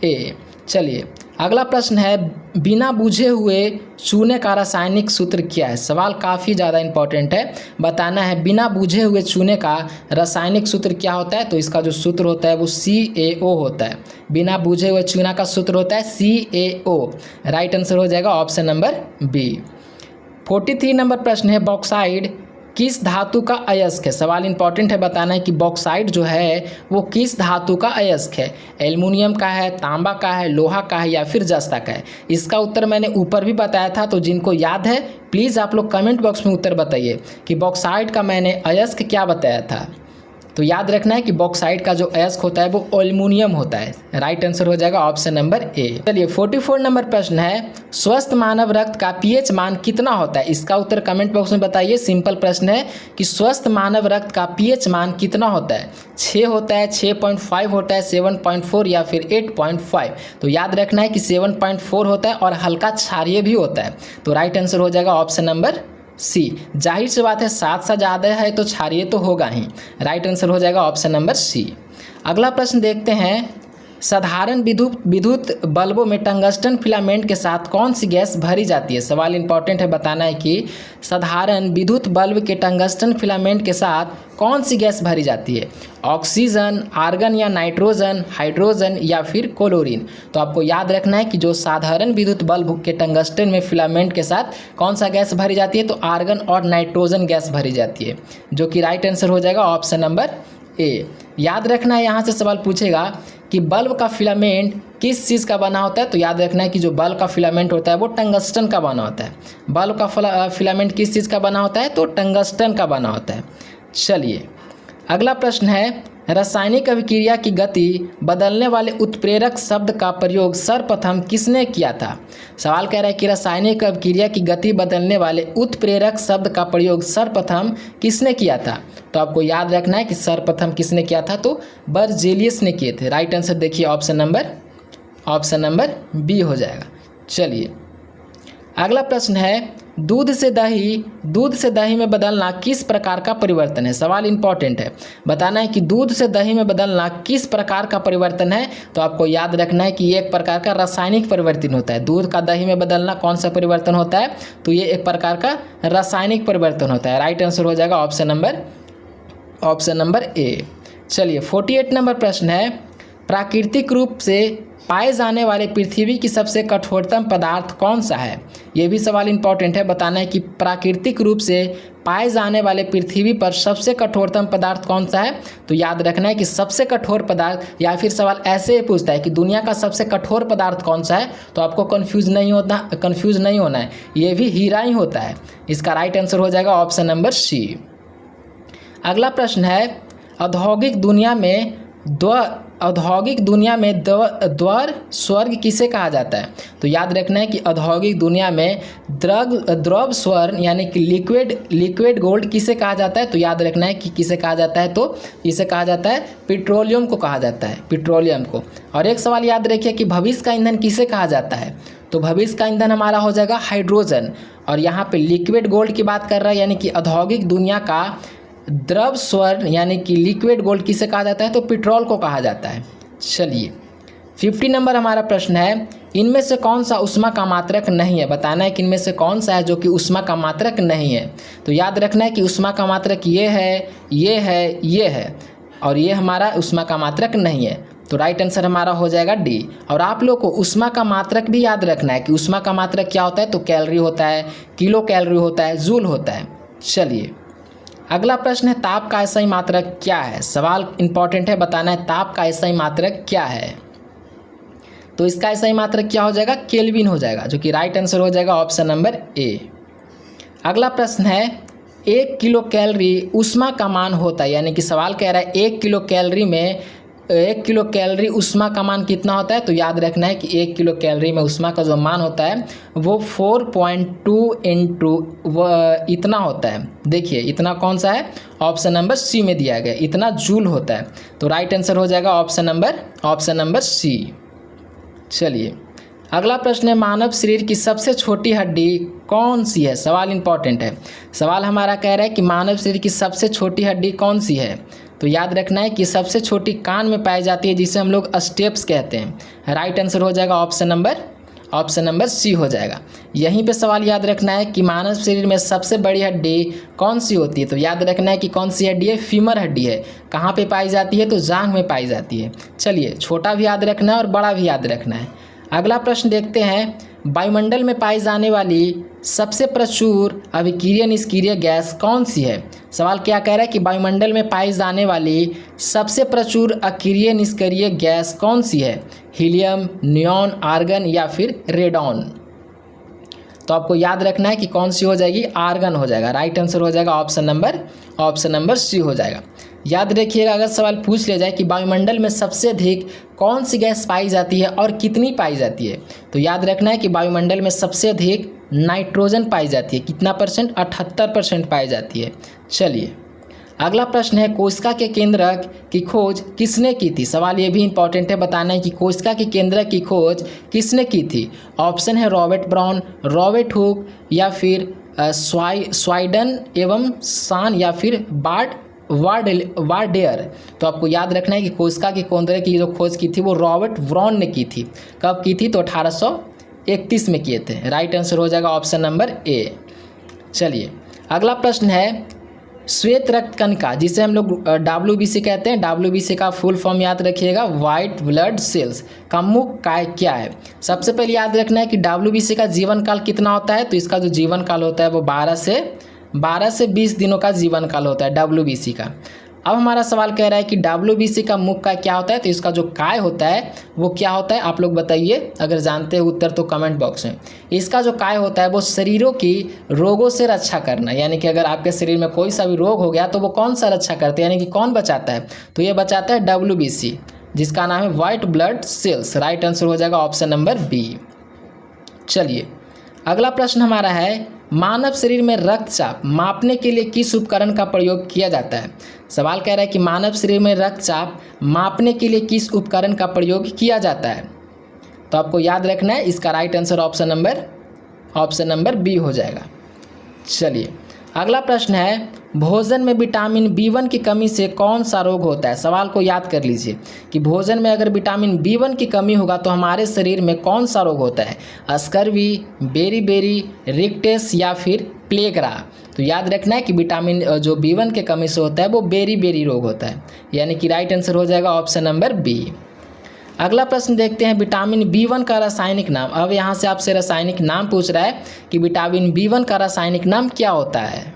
[SPEAKER 1] ए। चलिए अगला प्रश्न है, बिना बुझे हुए चूने का रासायनिक सूत्र क्या है। सवाल काफ़ी ज़्यादा इंपॉर्टेंट है, बताना है बिना बुझे हुए चूने का रासायनिक सूत्र क्या होता है। तो इसका जो सूत्र होता है वो CaO होता है। बिना बुझे हुए चूना का सूत्र होता है CaO। राइट आंसर हो जाएगा ऑप्शन नंबर बी। 43 नंबर प्रश्न है, बॉक्साइड किस धातु का अयस्क है। सवाल इंपॉर्टेंट है, बताना है कि बॉक्साइट जो है वो किस धातु का अयस्क है। एल्युमिनियम का है, तांबा का है, लोहा का है या फिर जस्ता का है। इसका उत्तर मैंने ऊपर भी बताया था, तो जिनको याद है प्लीज़ आप लोग कमेंट बॉक्स में उत्तर बताइए कि बॉक्साइट का मैंने अयस्क क्या बताया था। तो याद रखना है कि बॉक्साइट का जो अयस्क होता है वो एल्युमिनियम होता है। राइट आंसर हो जाएगा ऑप्शन नंबर ए। चलिए 44 नंबर प्रश्न है, स्वस्थ मानव रक्त का पीएच मान कितना होता है। इसका उत्तर कमेंट बॉक्स में बताइए। सिंपल प्रश्न है कि स्वस्थ मानव रक्त का पीएच मान कितना होता है। 6 होता है, 6.5 होता है, 7.4 या फिर 8.5। तो याद रखना है कि 7.4 होता है और हल्का क्षारीय भी होता है। तो राइट आंसर हो जाएगा ऑप्शन नंबर सी। जाहिर सी बात है 7 से ज़्यादा है तो क्षारीय तो होगा ही। राइट आंसर हो जाएगा ऑप्शन नंबर सी। अगला प्रश्न देखते हैं, साधारण विद्युत बल्बों में टंगस्टन फिलामेंट के साथ कौन सी गैस भरी जाती है। सवाल इंपॉर्टेंट है, बताना है कि साधारण विद्युत बल्ब के टंगस्टन फिलामेंट के साथ कौन सी गैस भरी जाती है। ऑक्सीजन, आर्गन या नाइट्रोजन, हाइड्रोजन या फिर क्लोरीन। तो आपको याद रखना है कि जो साधारण विद्युत बल्ब के टंगस्टन में फिलामेंट के साथ कौन सा गैस भरी जाती है, तो आर्गन और नाइट्रोजन गैस भरी जाती है, जो कि राइट आंसर हो जाएगा ऑप्शन नंबर ए। याद रखना है, यहाँ से सवाल पूछेगा कि बल्ब का फिलामेंट किस चीज़ का बना होता है। तो याद रखना है कि जो बल्ब का फिलामेंट होता है वो टंगस्टन का बना होता है। बल्ब का फिलामेंट किस चीज़ का बना होता है, तो टंगस्टन का बना होता है। चलिए अगला प्रश्न है, रासायनिक अभिक्रिया की गति बदलने वाले उत्प्रेरक शब्द का प्रयोग सर्वप्रथम किसने किया था। सवाल कह रहा है कि रासायनिक अभिक्रिया की गति बदलने वाले उत्प्रेरक शब्द का प्रयोग सर्वप्रथम किसने किया था। तो आपको याद रखना है कि सर्वप्रथम किसने किया था, तो बर्जेलियस ने किए थे। राइट आंसर देखिए ऑप्शन नंबर बी हो जाएगा। चलिए अगला प्रश्न है, दूध से दही में बदलना किस प्रकार का परिवर्तन है। सवाल इंपॉर्टेंट है, बताना है कि दूध से दही में बदलना किस प्रकार का परिवर्तन है। तो आपको याद रखना है कि ये एक प्रकार का रासायनिक परिवर्तन होता है। दूध का दही में बदलना कौन सा परिवर्तन होता है, तो ये एक प्रकार का रासायनिक परिवर्तन होता है। राइट आंसर हो जाएगा ऑप्शन नंबर ए। चलिए 48 नंबर प्रश्न है, प्राकृतिक रूप से पाए जाने वाले पृथ्वी की सबसे कठोरतम पदार्थ कौन सा है। यह भी सवाल इंपॉर्टेंट है, बताना है कि प्राकृतिक रूप से पाए जाने वाले पृथ्वी पर सबसे कठोरतम पदार्थ कौन सा है। तो याद रखना है कि सबसे कठोर पदार्थ, या फिर सवाल ऐसे पूछता है कि दुनिया का सबसे कठोर पदार्थ कौन सा है, तो आपको कंफ्यूज नहीं होना है, ये भी हीरा ही होता है। इसका राइट आंसर हो जाएगा ऑप्शन नंबर सी। अगला प्रश्न है, औद्योगिक दुनिया में द्रव स्वर्ग किसे कहा जाता है। तो याद रखना है कि औद्योगिक दुनिया में द्रव स्वर्ण यानी कि लिक्विड गोल्ड किसे कहा जाता है। तो याद रखना है कि किसे कहा जाता है, तो इसे कहा जाता है पेट्रोलियम को कहा जाता है, पेट्रोलियम को। और एक सवाल याद रखिए कि भविष्य का ईंधन किसे कहा जाता है। तो भविष्य का ईंधन हमारा हो जाएगा हाइड्रोजन। और यहाँ पे लिक्विड गोल्ड की बात कर रहा है, यानी कि औद्योगिक दुनिया का द्रव स्वर्ण यानी कि लिक्विड गोल्ड किसे कहा जाता है, तो पेट्रोल को कहा जाता है। चलिए 50 नंबर हमारा प्रश्न है, इनमें से कौन सा ऊष्मा का मात्रक नहीं है। बताना है कि इनमें से कौन सा है जो कि ऊष्मा का मात्रक नहीं है। तो याद रखना है कि ऊष्मा का मात्रक ये है और ये हमारा ऊष्मा का मात्रक नहीं है। तो राइट आंसर हमारा हो जाएगा डी। और आप लोग को ऊष्मा का मात्रक भी याद रखना है कि ऊष्मा का मात्रक क्या होता है, तो कैलोरी होता है, किलो कैलोरी होता है, जूल होता है। चलिए अगला प्रश्न है, ताप का SI मात्रक क्या है। सवाल इंपॉर्टेंट है, बताना है ताप का SI मात्रक क्या है। तो इसका SI मात्रक क्या हो जाएगा, केल्विन हो जाएगा, जो कि राइट आंसर हो जाएगा ऑप्शन नंबर ए। अगला प्रश्न है, 1 किलो कैलोरी ऊष्मा का मान होता है, यानी कि सवाल कह रहा है 1 किलो कैलोरी ऊष्मा का मान कितना होता है। तो याद रखना है कि 1 किलो कैलोरी में ऊष्मा का जो मान होता है वो 4.2 इंटू इतना होता है। देखिए इतना कौन सा है, ऑप्शन नंबर सी में दिया गया, इतना जूल होता है। तो राइट आंसर हो जाएगा ऑप्शन नंबर सी। चलिए अगला प्रश्न है, मानव शरीर की सबसे छोटी हड्डी कौन सी है। सवाल इंपॉर्टेंट है, सवाल हमारा कह रहा है कि मानव शरीर की सबसे छोटी हड्डी कौन सी है। तो याद रखना है कि सबसे छोटी कान में पाई जाती है, जिसे हम लोग स्टेप्स कहते हैं। राइट आंसर हो जाएगा ऑप्शन नंबर सी हो जाएगा। यहीं पे सवाल याद रखना है कि मानव शरीर में सबसे बड़ी हड्डी कौन सी होती है। तो याद रखना है कि कौन सी हड्डी है, फीमर हड्डी है। कहाँ पे पाई जाती है, तो जांघ में पाई जाती है। चलिए छोटा भी याद रखना है और बड़ा भी याद रखना है। अगला प्रश्न देखते हैं, वायुमंडल में पाई जाने वाली सबसे प्रचुर अभिक्रिय निष्क्रिय गैस कौन सी है। सवाल क्या कह रहा है कि वायुमंडल में पाई जाने वाली सबसे प्रचुर अक्रिय निष्क्रिय गैस कौन सी है, हीलियम, नियॉन, आर्गन या फिर रेडॉन। तो आपको याद रखना है कि कौन सी हो जाएगी, आर्गन हो जाएगा। राइट आंसर हो जाएगा ऑप्शन नंबर सी हो जाएगा। याद रखिएगा, अगर सवाल पूछ लिया जाए कि वायुमंडल में सबसे अधिक कौन सी गैस पाई जाती है और कितनी पाई जाती है, तो याद रखना है कि वायुमंडल में सबसे अधिक नाइट्रोजन पाई जाती है। कितना परसेंट, 78% पाई जाती है। चलिए अगला प्रश्न है, कोशिका के केंद्रक की खोज किसने की थी। सवाल ये भी इंपॉर्टेंट है, बताना है कि कोशिका के केंद्रक की खोज किसने की थी। ऑप्शन है रॉबर्ट ब्राउन, रॉबर्ट हुक या फिर स्वाइडन एवं सान या फिर वार्डेयर। तो आपको याद रखना है कि कोशिका के केंद्रक की जो खोज की थी वो रॉबर्ट ब्राउन ने की थी। कब की थी, तो 1831 में किए थे। राइट आंसर हो जाएगा ऑप्शन नंबर ए। चलिए अगला प्रश्न है, श्वेत रक्त कणिका जिसे हम लोग WBC कहते हैं, WBC का फुल फॉर्म याद रखिएगा, वाइट ब्लड सेल्स का मुख्य काय क्या है। सबसे पहले याद रखना है कि WBC का जीवन काल कितना होता है, तो इसका जो जीवन काल होता है वो 12 से 20 दिनों का जीवन काल होता है WBC का। अब हमारा सवाल कह रहा है कि WBC का मुख्य काय क्या होता है, तो इसका जो काय होता है वो क्या होता है, आप लोग बताइए। अगर जानते हैं उत्तर तो कमेंट बॉक्स में। इसका जो काय होता है वो शरीरों की रोगों से रक्षा करना, यानी कि अगर आपके शरीर में कोई सा भी रोग हो गया तो वो कौन सा रक्षा करते हैं, यानी कि कौन बचाता है, तो ये बचाता है WBC, जिसका नाम है white blood cells. Right answer हो जाएगा ऑप्शन नंबर बी। चलिए अगला प्रश्न हमारा है, मानव शरीर में रक्तचाप मापने के लिए किस उपकरण का प्रयोग किया जाता है। सवाल कह रहा है कि मानव शरीर में रक्तचाप मापने के लिए किस उपकरण का प्रयोग किया जाता है। तो आपको याद रखना है, इसका right answer option number B हो जाएगा। चलिए अगला प्रश्न है, भोजन में विटामिन B1 की कमी से कौन सा रोग होता है। सवाल को याद कर लीजिए कि भोजन में अगर विटामिन B1 की कमी होगा तो हमारे शरीर में कौन सा रोग होता है, स्कर्वी, बेरी, रिक्टेस या फिर प्लेगरा। तो याद रखना है कि विटामिन जो B1 के कमी से होता है वो बेरी रोग होता है, यानी कि राइट आंसर हो जाएगा ऑप्शन नंबर बी। अगला प्रश्न देखते हैं, विटामिन B1 का रासायनिक नाम। अब यहाँ से आपसे रासायनिक नाम पूछ रहा है कि विटामिन B1 का रासायनिक नाम क्या होता है।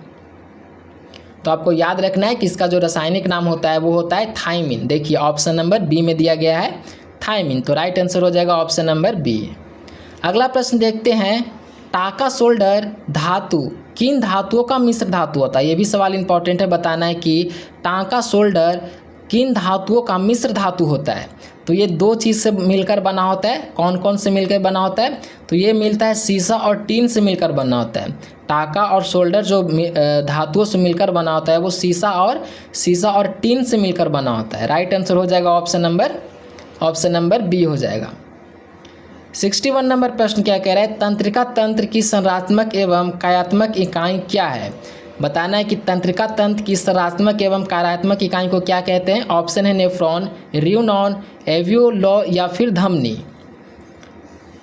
[SPEAKER 1] तो आपको याद रखना है कि इसका जो रासायनिक नाम होता है वो होता है थायमिन। देखिए ऑप्शन नंबर बी में दिया गया है थायमिन, तो राइट आंसर हो जाएगा ऑप्शन नंबर बी। अगला प्रश्न देखते हैं, टाका सोल्डर धातु किन धातुओं का मिश्र धातु होता है। ये भी सवाल इंपॉर्टेंट है, बताना है कि टाका सोल्डर किन धातुओं का मिश्र धातु होता है। तो ये दो चीज़ से मिलकर बना होता है। कौन कौन से मिलकर बना होता है, तो ये मिलता है सीसा और टीन से मिलकर बना होता है। टाका और सोल्डर जो धातुओं से मिलकर बना होता है वो सीसा और टीन से मिलकर बना होता है। राइट आंसर हो जाएगा ऑप्शन नंबर बी हो जाएगा। 61 नंबर प्रश्न क्या कह रहा है, तंत्रिका तंत्र की संरचनात्मक एवं कार्यात्मक इकाई क्या है। बताना है कि तंत्रिका तंत्र की संरचनात्मक एवं कार्यात्मक इकाई को क्या कहते हैं। ऑप्शन है नेफ्रॉन, र्यूनॉन, एवियोलो या फिर धमनी।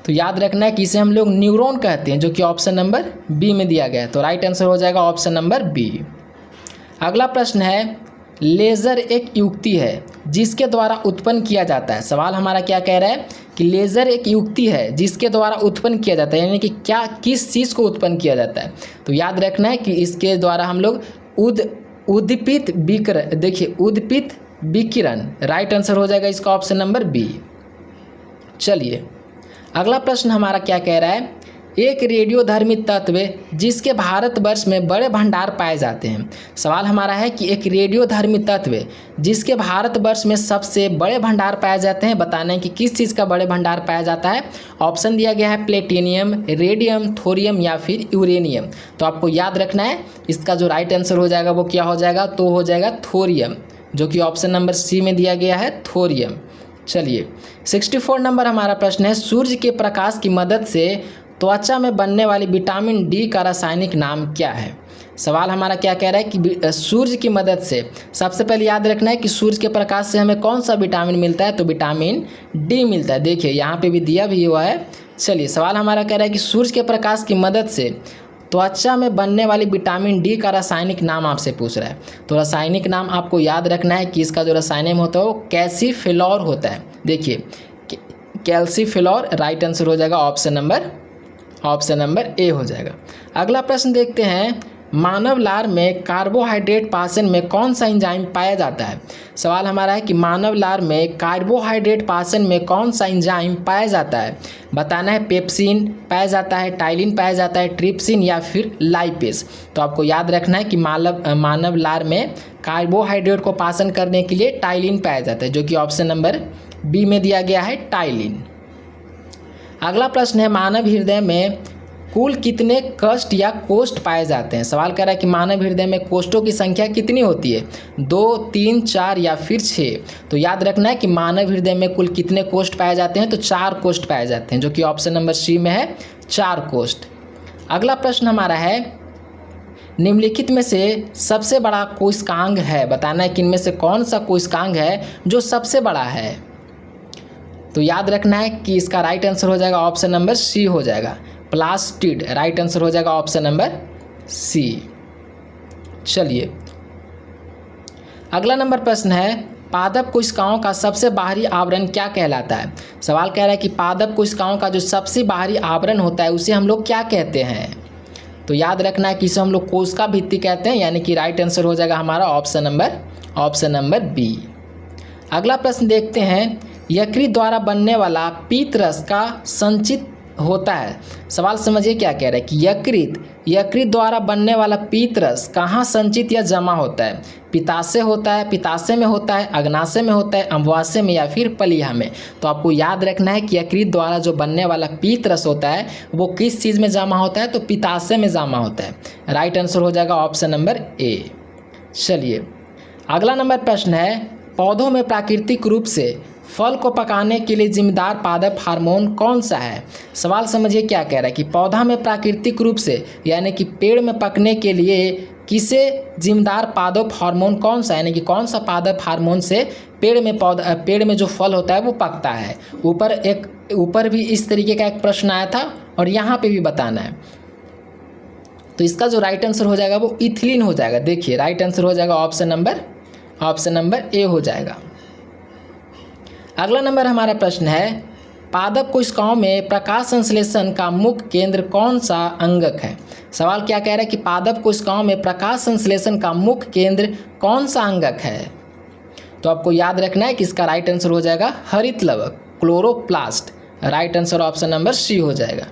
[SPEAKER 1] तो याद रखना है कि इसे हम लोग न्यूरॉन कहते हैं, जो कि ऑप्शन नंबर बी में दिया गया है। तो राइट आंसर हो जाएगा ऑप्शन नंबर बी। अगला प्रश्न है, लेज़र एक युक्ति है जिसके द्वारा उत्पन्न किया जाता है। सवाल हमारा क्या कह रहा है कि लेज़र एक युक्ति है जिसके द्वारा उत्पन्न किया जाता है, यानी कि किस चीज़ को उत्पन्न किया जाता है। तो याद रखना है कि इसके द्वारा हम लोग उद्दीपित विकिरण। राइट आंसर हो जाएगा इसका ऑप्शन नंबर बी। चलिए अगला प्रश्न हमारा क्या कह रहा है, एक रेडियोधर्मी तत्व जिसके भारतवर्ष में बड़े भंडार पाए जाते हैं। सवाल हमारा है कि एक रेडियोधर्मी तत्व जिसके भारतवर्ष में सबसे बड़े भंडार पाए जाते हैं, बताना है कि किस चीज़ का बड़े भंडार पाया जाता है। ऑप्शन दिया गया है प्लेटिनियम, रेडियम, थोरियम या फिर यूरेनियम। तो आपको याद रखना है इसका जो राइट आंसर हो जाएगा वो क्या हो जाएगा, तो हो जाएगा थोरियम, जो कि ऑप्शन नंबर सी में दिया गया है थोरियम। चलिए 64 नंबर हमारा प्रश्न है, सूर्य के प्रकाश की मदद से त्वचा में बनने वाली विटामिन डी का रासायनिक नाम क्या है। सवाल हमारा क्या कह रहा है कि सूर्य की मदद से, सबसे पहले याद रखना है कि सूर्य के प्रकाश से हमें कौन सा विटामिन मिलता है, तो विटामिन डी मिलता है। देखिए यहाँ पे भी दिया भी हुआ है। चलिए सवाल हमारा कह रहा है कि सूर्य के प्रकाश की मदद से त्वचा में बनने वाली विटामिन डी का रासायनिक नाम आपसे पूछ रहा है। तो रासायनिक नाम आपको याद रखना है कि इसका जो रासायनिक होता है वो कैल्सिफेरॉल होता है। देखिए कैल्सीफिलॉर, राइट आंसर हो जाएगा ऑप्शन नंबर ए हो जाएगा। अगला प्रश्न देखते हैं, मानव लार में कार्बोहाइड्रेट पाचन में कौन सा एंजाइम पाया जाता है। सवाल हमारा है कि मानव लार में कार्बोहाइड्रेट पाचन में कौन सा एंजाइम पाया जाता है। बताना है पेप्सिन पाया जाता है, टाइलिन पाया जाता है, ट्रिप्सिन या फिर लाइपेज। तो आपको याद रखना है कि मानव लार में कार्बोहाइड्रेट को पाचन करने के लिए टाइलिन पाया जाता है, जो कि ऑप्शन नंबर बी में दिया गया है, टाइलिन। अगला प्रश्न है, मानव हृदय में कुल कितने कष्ट या कोष्ठ पाए जाते हैं। सवाल कर रहा है कि मानव हृदय में कोष्ठों की संख्या कितनी होती है, 2, 3, 4 या फिर 6। तो याद रखना है कि मानव हृदय में कुल कितने कोष्ठ पाए जाते हैं, तो 4 कोष्ठ पाए जाते हैं, जो कि ऑप्शन नंबर सी में है, 4 कोष्ठ। अगला प्रश्न हमारा है, निम्नलिखित में से सबसे बड़ा कोशिकांग है। बताना है कि इनमें से कौन सा कोशिकांग है जो सबसे बड़ा है। तो याद रखना है कि इसका राइट आंसर हो जाएगा ऑप्शन नंबर सी हो जाएगा, प्लास्टिड। राइट आंसर हो जाएगा ऑप्शन नंबर सी। चलिए अगला नंबर प्रश्न है, पादप कोशिकाओं का सबसे बाहरी आवरण क्या कहलाता है। सवाल कह रहा है कि पादप कोशिकाओं का जो सबसे बाहरी आवरण होता है उसे हम लोग क्या कहते हैं। तो याद रखना है कि इसे हम लोग कोशिका भित्ति कहते हैं, यानी कि राइट आंसर हो जाएगा हमारा ऑप्शन नंबर बी। अगला प्रश्न देखते हैं, यकृत द्वारा बनने वाला पीत रस का संचित होता है। सवाल समझिए क्या कह रहा है कि यकृत द्वारा बनने वाला पीत रस कहाँ संचित या जमा होता है। पित्ताशय होता है, पित्ताशय में होता है, अग्नाशय में होता है, अम्लवाशय में या फिर पलीहा में। तो आपको याद रखना है कि यकृत द्वारा जो बनने वाला पीत रस होता है वो किस चीज़ में जमा होता है, तो पित्ताशय में जमा होता है। राइट आंसर हो जाएगा ऑप्शन नंबर ए। चलिए अगला नंबर प्रश्न है, पौधों में प्राकृतिक रूप से फल को पकाने के लिए जिम्मेदार पादप हार्मोन कौन सा है। सवाल समझिए क्या कह रहा है कि पौधा में प्राकृतिक रूप से यानी कि पेड़ में पकने के लिए किसे जिम्मेदार पादप हार्मोन कौन सा, यानी कि कौन सा पादप हार्मोन से पेड़ में जो फल होता है वो पकता है। ऊपर भी इस तरीके का एक प्रश्न आया था और यहाँ पे भी बताना है। तो इसका जो राइट आंसर हो जाएगा वो इथिलीन हो जाएगा। देखिए राइट आंसर हो जाएगा ऑप्शन नंबर ए हो जाएगा। अगला नंबर हमारा प्रश्न है, पादप कोशिकाओं में प्रकाश संश्लेषण का मुख्य केंद्र कौन सा अंगक है। सवाल क्या कह रहा है कि पादप कोशिकाओं में प्रकाश संश्लेषण का मुख्य केंद्र कौन सा अंगक है। तो आपको याद रखना है कि इसका राइट आंसर हो जाएगा हरित लवक, chloroplast. Right answer option number C हो जाएगा।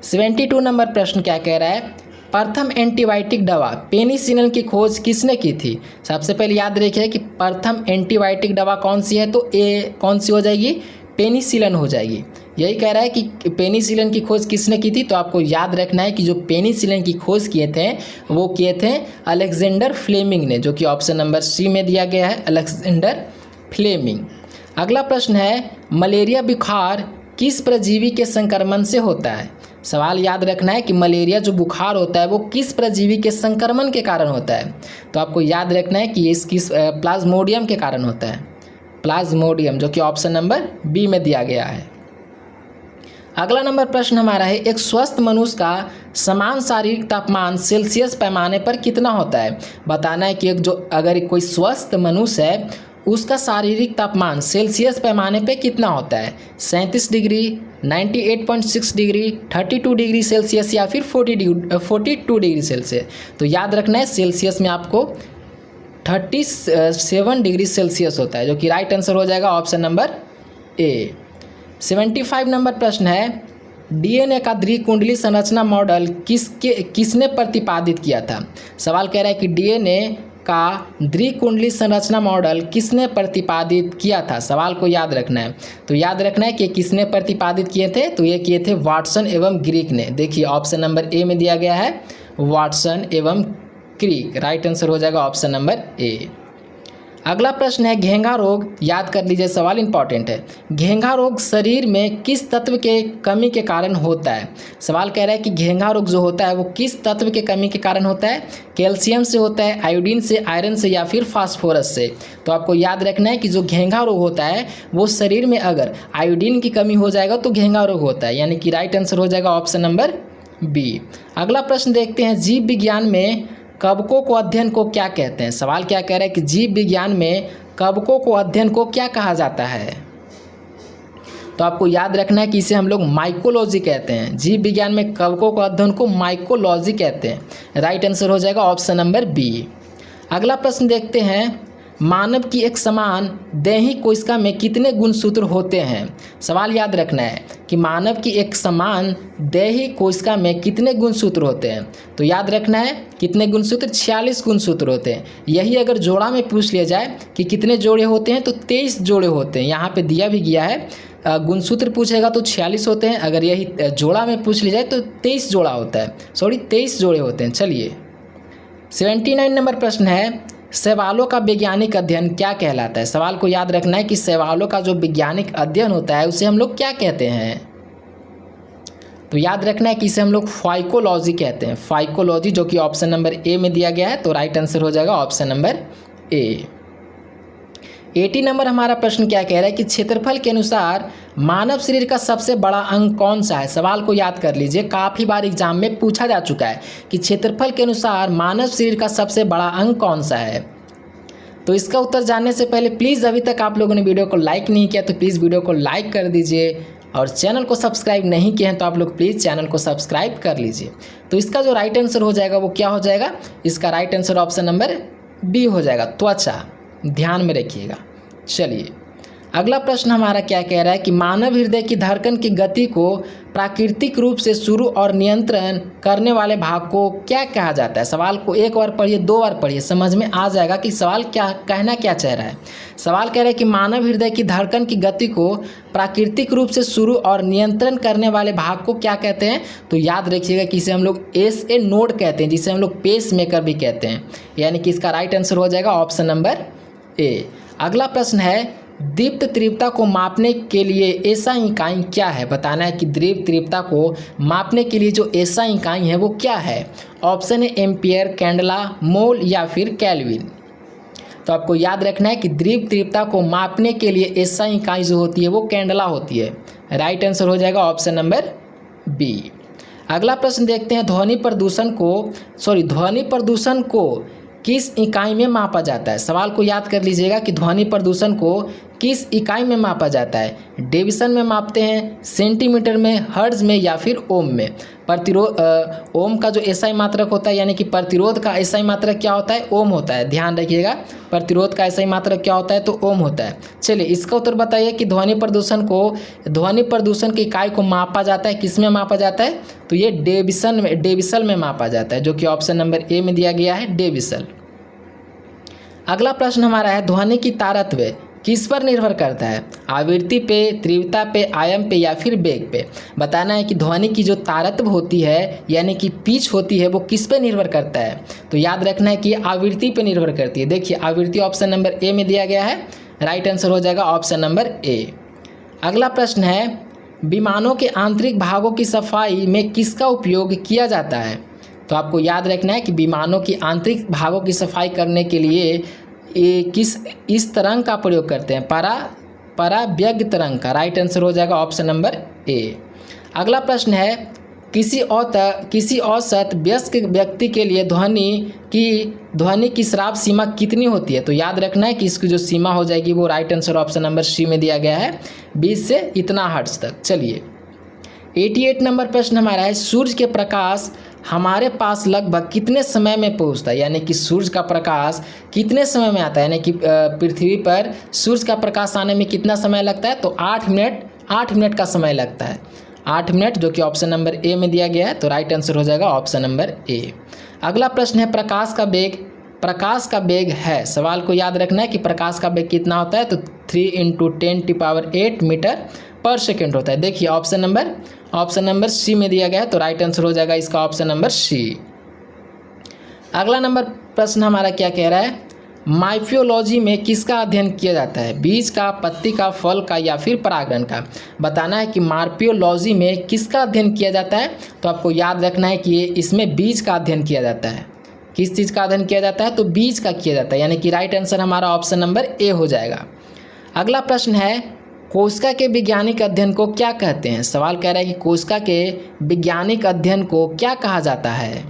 [SPEAKER 1] 72 नंबर प्रश्न क्या कह रहा है, प्रथम एंटीबायोटिक दवा पेनिसिलिन की खोज किसने की थी। सबसे पहले याद रखिए कि प्रथम एंटीबायोटिक दवा कौन सी है, तो ए कौन सी हो जाएगी, पेनिसिलिन हो जाएगी। यही कह रहा है कि पेनिसिलिन की खोज किसने की थी। तो आपको याद रखना है कि जो पेनिसिलिन की खोज किए थे वो किए थे अलेक्जेंडर फ्लेमिंग ने, जो कि ऑप्शन नंबर सी में दिया गया है, अलेक्जेंडर फ्लेमिंग। अगला प्रश्न है, मलेरिया बुखार किस परजीवी के संक्रमण से होता है। सवाल याद रखना है कि मलेरिया जो बुखार होता है वो किस परजीवी के संक्रमण के कारण होता है। तो आपको याद रखना है कि ये किस प्लाज्मोडियम के कारण होता है, प्लाज्मोडियम, जो कि ऑप्शन नंबर बी में दिया गया है। अगला नंबर प्रश्न हमारा है, एक स्वस्थ मनुष्य का समान शारीरिक तापमान सेल्सियस पैमाने पर कितना होता है। बताना है कि अगर कोई स्वस्थ मनुष्य है उसका शारीरिक तापमान सेल्सियस पैमाने पे कितना होता है, 37 डिग्री, 98.6 डिग्री, 32 डिग्री सेल्सियस या फिर 42 डिग्री सेल्सियस। तो याद रखना है सेल्सियस में आपको 37 डिग्री सेल्सियस होता है, जो कि राइट आंसर हो जाएगा ऑप्शन नंबर ए। 75 नंबर प्रश्न है, डीएनए का द्विकुंडली संरचना मॉडल किसने प्रतिपादित किया था। सवाल कह रहा है कि डीएनए का द्विकुंडली संरचना मॉडल किसने प्रतिपादित किया था। सवाल को याद रखना है। तो याद रखना है कि किसने प्रतिपादित किए थे, तो ये किए थे वाटसन एवं क्रिक ने। देखिए ऑप्शन नंबर ए में दिया गया है वाटसन एवं क्रिक। राइट आंसर हो जाएगा ऑप्शन नंबर ए। अगला प्रश्न है, घेंघा रोग। याद कर लीजिए, सवाल इंपॉर्टेंट है। घेंघा रोग शरीर में किस तत्व के कमी के कारण होता है। सवाल कह रहा है कि घेंघा रोग जो होता है वो किस तत्व के कमी के कारण होता है। कैल्शियम से होता है, आयोडीन से, आयरन से या फिर फास्फोरस से। तो आपको याद रखना है कि जो घेंघा रोग होता है वो शरीर में अगर आयोडीन की कमी हो जाएगा तो घेंघा रोग होता है, यानी कि राइट आंसर हो जाएगा ऑप्शन नंबर बी। अगला प्रश्न देखते हैं, जीव विज्ञान में कवकों को अध्ययन को क्या कहते हैं। सवाल क्या कह रहा है कि जीव विज्ञान में कवकों को अध्ययन को क्या कहा जाता है। तो आपको याद रखना है कि इसे हम लोग माइकोलॉजी कहते हैं। जीव विज्ञान में कवकों के अध्ययन को माइकोलॉजी कहते हैं। राइट आंसर हो जाएगा ऑप्शन नंबर बी। अगला प्रश्न देखते हैं, मानव की एक समान देही कोशिका में कितने गुणसूत्र होते हैं? सवाल याद रखना है कि मानव की एक समान देही कोशिका में कितने गुणसूत्र होते हैं। तो याद रखना है कितने गुणसूत्र, 46 गुणसूत्र होते हैं। यही अगर जोड़ा में पूछ लिया जाए कि कितने जोड़े होते हैं तो 23 जोड़े होते हैं। यहाँ पे दिया भी गया है, गुणसूत्र पूछेगा तो 46 होते हैं, अगर यही जोड़ा में पूछ लिया जाए तो 23 जोड़ा होता है, 23 जोड़े होते हैं। चलिए 79 नंबर प्रश्न है, शैवालों का वैज्ञानिक अध्ययन क्या कहलाता है? सवाल को याद रखना है कि शैवालों का जो वैज्ञानिक अध्ययन होता है उसे हम लोग क्या कहते हैं? तो याद रखना है कि इसे हम लोग फाइकोलॉजी कहते हैं। फाइकोलॉजी, जो कि ऑप्शन नंबर ए में दिया गया है। तो राइट आंसर हो जाएगा ऑप्शन नंबर ए। 80 नंबर हमारा प्रश्न क्या कह रहा है कि क्षेत्रफल के अनुसार मानव शरीर का सबसे बड़ा अंग कौन सा है? सवाल को याद कर लीजिए, काफ़ी बार एग्जाम में पूछा जा चुका है कि क्षेत्रफल के अनुसार मानव शरीर का सबसे बड़ा अंग कौन सा है। तो इसका उत्तर जानने से पहले प्लीज़, अभी तक आप लोगों ने वीडियो को लाइक नहीं किया तो प्लीज़ वीडियो को लाइक कर दीजिए, और चैनल को सब्सक्राइब नहीं किए हैं तो आप लोग प्लीज़ चैनल को सब्सक्राइब कर लीजिए। तो इसका जो राइट आंसर हो जाएगा वो क्या हो जाएगा? इसका right answer option number B हो जाएगा, त्वचा। ध्यान में रखिएगा। चलिए अगला प्रश्न हमारा क्या कह रहा है कि मानव हृदय की धड़कन की गति को प्राकृतिक रूप से शुरू और नियंत्रण करने वाले भाग को क्या कहा जाता है? सवाल को एक बार पढ़िए, 2 बार पढ़िए, समझ में आ जाएगा कि सवाल क्या कहना क्या चाह रहा है। सवाल कह रहा है कि मानव हृदय की धड़कन की गति को प्राकृतिक रूप से शुरू और नियंत्रण करने वाले भाग को क्या कहते हैं? तो याद रखिएगा कि इसे हम लोग SA नोड कहते हैं, जिसे हम लोग पेस मेकर भी कहते हैं। यानी कि इसका राइट आंसर हो जाएगा ऑप्शन नंबर ए। अगला प्रश्न है, दीप्त तीव्रता को मापने के लिए एसआई इकाई क्या है? बताना है कि दीप्त तीव्रता को मापने के लिए जो एसआई इकाई है वो क्या है? ऑप्शन है एम्पियर, कैंडला, मोल या फिर केल्विन। तो आपको याद रखना है कि दीप्त तीव्रता को मापने के लिए एसआई इकाई जो होती है वो कैंडला होती है। राइट आंसर हो जाएगा ऑप्शन नंबर बी। अगला प्रश्न देखते हैं, ध्वनि प्रदूषण को किस इकाई में मापा जाता है? सवाल को याद कर लीजिएगा कि ध्वनि प्रदूषण को किस इकाई में मापा जाता है? डेविसन में मापते हैं, सेंटीमीटर में, हर्ट्ज में या फिर ओम में? ओम का जो एसआई मात्रक होता है, यानी कि प्रतिरोध का एसआई मात्रक क्या होता है? ओम होता है। ध्यान रखिएगा, प्रतिरोध का एसआई मात्रक क्या होता है? तो ओम होता है। चलिए इसका उत्तर बताइए कि ध्वनि प्रदूषण की इकाई को मापा जाता है, किस में मापा जाता है? तो ये डेविसल में मापा जाता है, जो कि ऑप्शन नंबर ए में दिया गया है, डेविसल। अगला प्रश्न हमारा है, ध्वनि की तारतम्य किस पर निर्भर करता है? आवृत्ति पे, तीव्रता पे, आयाम पे या फिर वेग पे? बताना है कि ध्वनि की जो तारतम्य होती है, यानी कि पिच होती है, वो किस पे निर्भर करता है? तो याद रखना है कि आवृत्ति पे निर्भर करती है। देखिए आवृत्ति ऑप्शन नंबर ए में दिया गया है। राइट आंसर हो जाएगा ऑप्शन नंबर ए। अगला प्रश्न है, विमानों के आंतरिक भागों की सफाई में किसका उपयोग किया जाता है? तो आपको याद रखना है कि विमानों की आंतरिक भागों की सफाई करने के लिए इस तरंग का प्रयोग करते हैं, पराव्यग्र तरंग का। राइट आंसर हो जाएगा ऑप्शन नंबर ए। अगला प्रश्न है, किसी औसत वयस्क व्यक्ति के लिए ध्वनि की श्राव सीमा कितनी होती है? तो याद रखना है कि इसकी जो सीमा हो जाएगी वो right answer option number C में दिया गया है, 20 से इतना हर्ट्ज तक। चलिए 88 नंबर प्रश्न हमारा है, सूर्य के प्रकाश हमारे पास लगभग कितने समय में पहुंचता है? यानी कि सूर्य का प्रकाश कितने समय में आता है? यानी कि पृथ्वी पर सूर्य का प्रकाश आने में कितना समय लगता है? तो 8 मिनट का समय लगता है, 8 मिनट, जो कि ऑप्शन नंबर ए में दिया गया है। तो राइट आंसर हो जाएगा ऑप्शन नंबर ए। अगला प्रश्न है, प्रकाश का वेग है। सवाल को याद रखना है कि प्रकाश का वेग कितना होता है? तो 3 × 10⁸ मीटर पर सेकेंड होता है। देखिए ऑप्शन नंबर सी में दिया गया है। तो राइट आंसर हो जाएगा इसका ऑप्शन नंबर सी। अगला नंबर प्रश्न हमारा क्या कह रहा है, माइफियोलॉजी में किसका अध्ययन किया जाता है? बीज का, पत्ती का, फल का या फिर परागण का? बताना है कि माइफियोलॉजी में किसका अध्ययन किया जाता है। तो आपको याद रखना है कि इसमें बीज का अध्ययन किया जाता है। किस चीज़ का अध्ययन किया जाता है? तो बीज का किया जाता है, यानी कि राइट आंसर हमारा ऑप्शन नंबर ए हो जाएगा। अगला प्रश्न है, कोशिका के वैज्ञानिक अध्ययन को क्या कहते हैं? सवाल कह रहा है कि कोशिका के वैज्ञानिक अध्ययन को क्या कहा जाता है?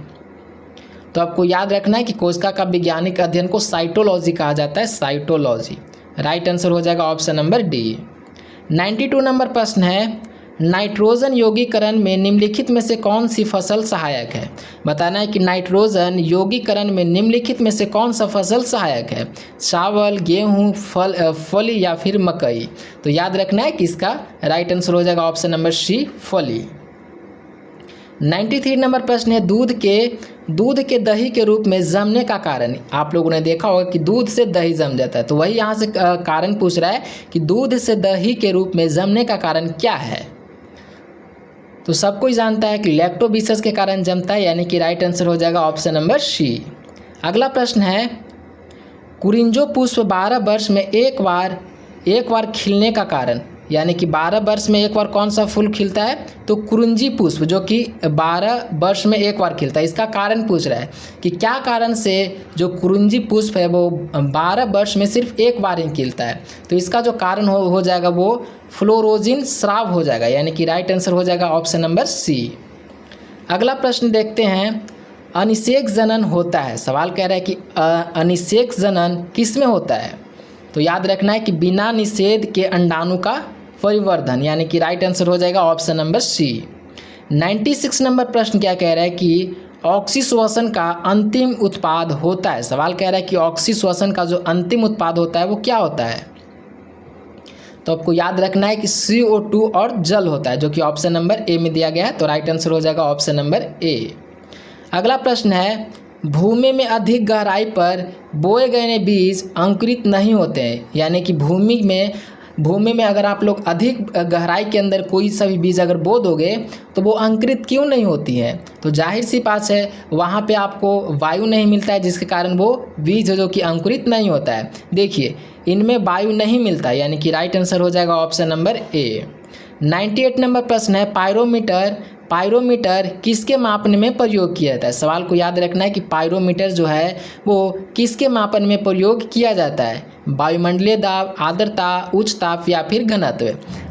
[SPEAKER 1] तो आपको याद रखना है कि कोशिका का वैज्ञानिक अध्ययन को साइटोलॉजी कहा जाता है, साइटोलॉजी। राइट आंसर हो जाएगा ऑप्शन नंबर डी। 92 नंबर प्रश्न है, नाइट्रोजन यौगिकरण में निम्नलिखित में से कौन सी फसल सहायक है। बताना है कि नाइट्रोजन यौगिकरण में निम्नलिखित में से कौन सा फसल सहायक है। चावल, गेहूं, फली या फिर मकई। तो याद रखना है कि इसका राइट आंसर हो जाएगा ऑप्शन नंबर सी, फली। 93 नंबर प्रश्न है, दूध के दही के रूप में जमने का कारण। आप लोगों ने देखा होगा कि दूध से दही जम जाता है, तो वही यहाँ से कारण पूछ रहा है कि दूध से दही के रूप में जमने का कारण क्या है। तो सब कोई जानता है कि लैक्टोबिसस के कारण जमता है, यानी कि राइट आंसर हो जाएगा ऑप्शन नंबर सी। अगला प्रश्न है, कुरिंजो पुष्प 12 वर्ष में एक बार खिलने का कारण। यानी कि 12 वर्ष में एक बार कौन सा फूल खिलता है, तो कुरिंजी पुष्प, जो कि 12 वर्ष में एक बार खिलता है। इसका कारण पूछ रहा है कि क्या कारण से जो कुरिंजी पुष्प है वो 12 वर्ष में सिर्फ एक बार ही खिलता है। तो इसका जो कारण हो जाएगा वो फ्लोरोजिन स्राव हो जाएगा, यानी कि राइट आंसर हो जाएगा ऑप्शन नंबर सी। अगला प्रश्न देखते हैं, अनिषेक जनन होता है। सवाल कह रहा है कि अनिषेक जनन किस में होता है। तो याद रखना है कि बिना निषेध के अंडाणु का परिवर्धन, यानी कि राइट आंसर हो जाएगा ऑप्शन नंबर सी। 96 नंबर प्रश्न क्या कह रहा है कि ऑक्सीश्वसन का अंतिम उत्पाद होता है। सवाल कह रहा है कि ऑक्सीश्वसन का जो अंतिम उत्पाद होता है वो क्या होता है। तो आपको याद रखना है कि CO2 और जल होता है, जो कि ऑप्शन नंबर ए में दिया गया है। तो राइट आंसर हो जाएगा ऑप्शन नंबर ए। अगला प्रश्न है, भूमि में अधिक गहराई पर बोए गए बीज अंकुरित नहीं होते हैं। यानी कि भूमि में अगर आप लोग अधिक गहराई के अंदर कोई सा भी बीज अगर बो दोगे तो वो अंकुरित क्यों नहीं होती है। तो जाहिर सी बात है, वहाँ पे आपको वायु नहीं मिलता है, जिसके कारण वो बीज जो कि अंकुरित नहीं होता है। देखिए, इनमें वायु नहीं मिलता, यानी कि राइट आंसर हो जाएगा ऑप्शन नंबर ए। 98 नंबर प्रश्न है, पायरोमीटर किसके मापने में प्रयोग किया जाता है। सवाल को याद रखना है कि पायरोमीटर जो है वो किसके मापन में प्रयोग किया जाता है। वायुमंडलीय दाब, आर्द्रता, उच्च ताप या फिर घनत्व।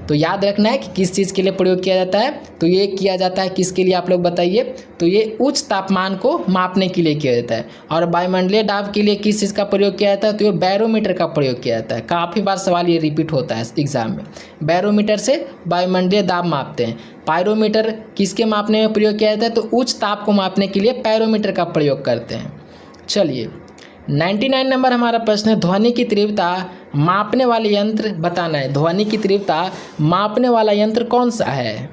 [SPEAKER 1] तो याद रखना है कि किस चीज़ के लिए प्रयोग किया जाता है। तो ये किया जाता है किसके लिए, आप लोग बताइए। तो ये उच्च तापमान को मापने के लिए किया जाता है। और वायुमंडलीय दाब के लिए किस चीज़ का प्रयोग किया जाता है, तो ये बैरोमीटर का प्रयोग किया जाता है। काफ़ी बार सवाल ये रिपीट होता है एग्जाम में। बैरोमीटर से वायुमंडलीय दाब मापते हैं। पायरोमीटर किसके मापने में प्रयोग किया जाता है, तो उच्च ताप को मापने के लिए पैरोमीटर का प्रयोग करते हैं। चलिए, 99 नंबर हमारा प्रश्न है, ध्वनि की तीव्रता मापने वाले यंत्र बताना है। ध्वनि की तीव्रता मापने वाला यंत्र कौन सा है।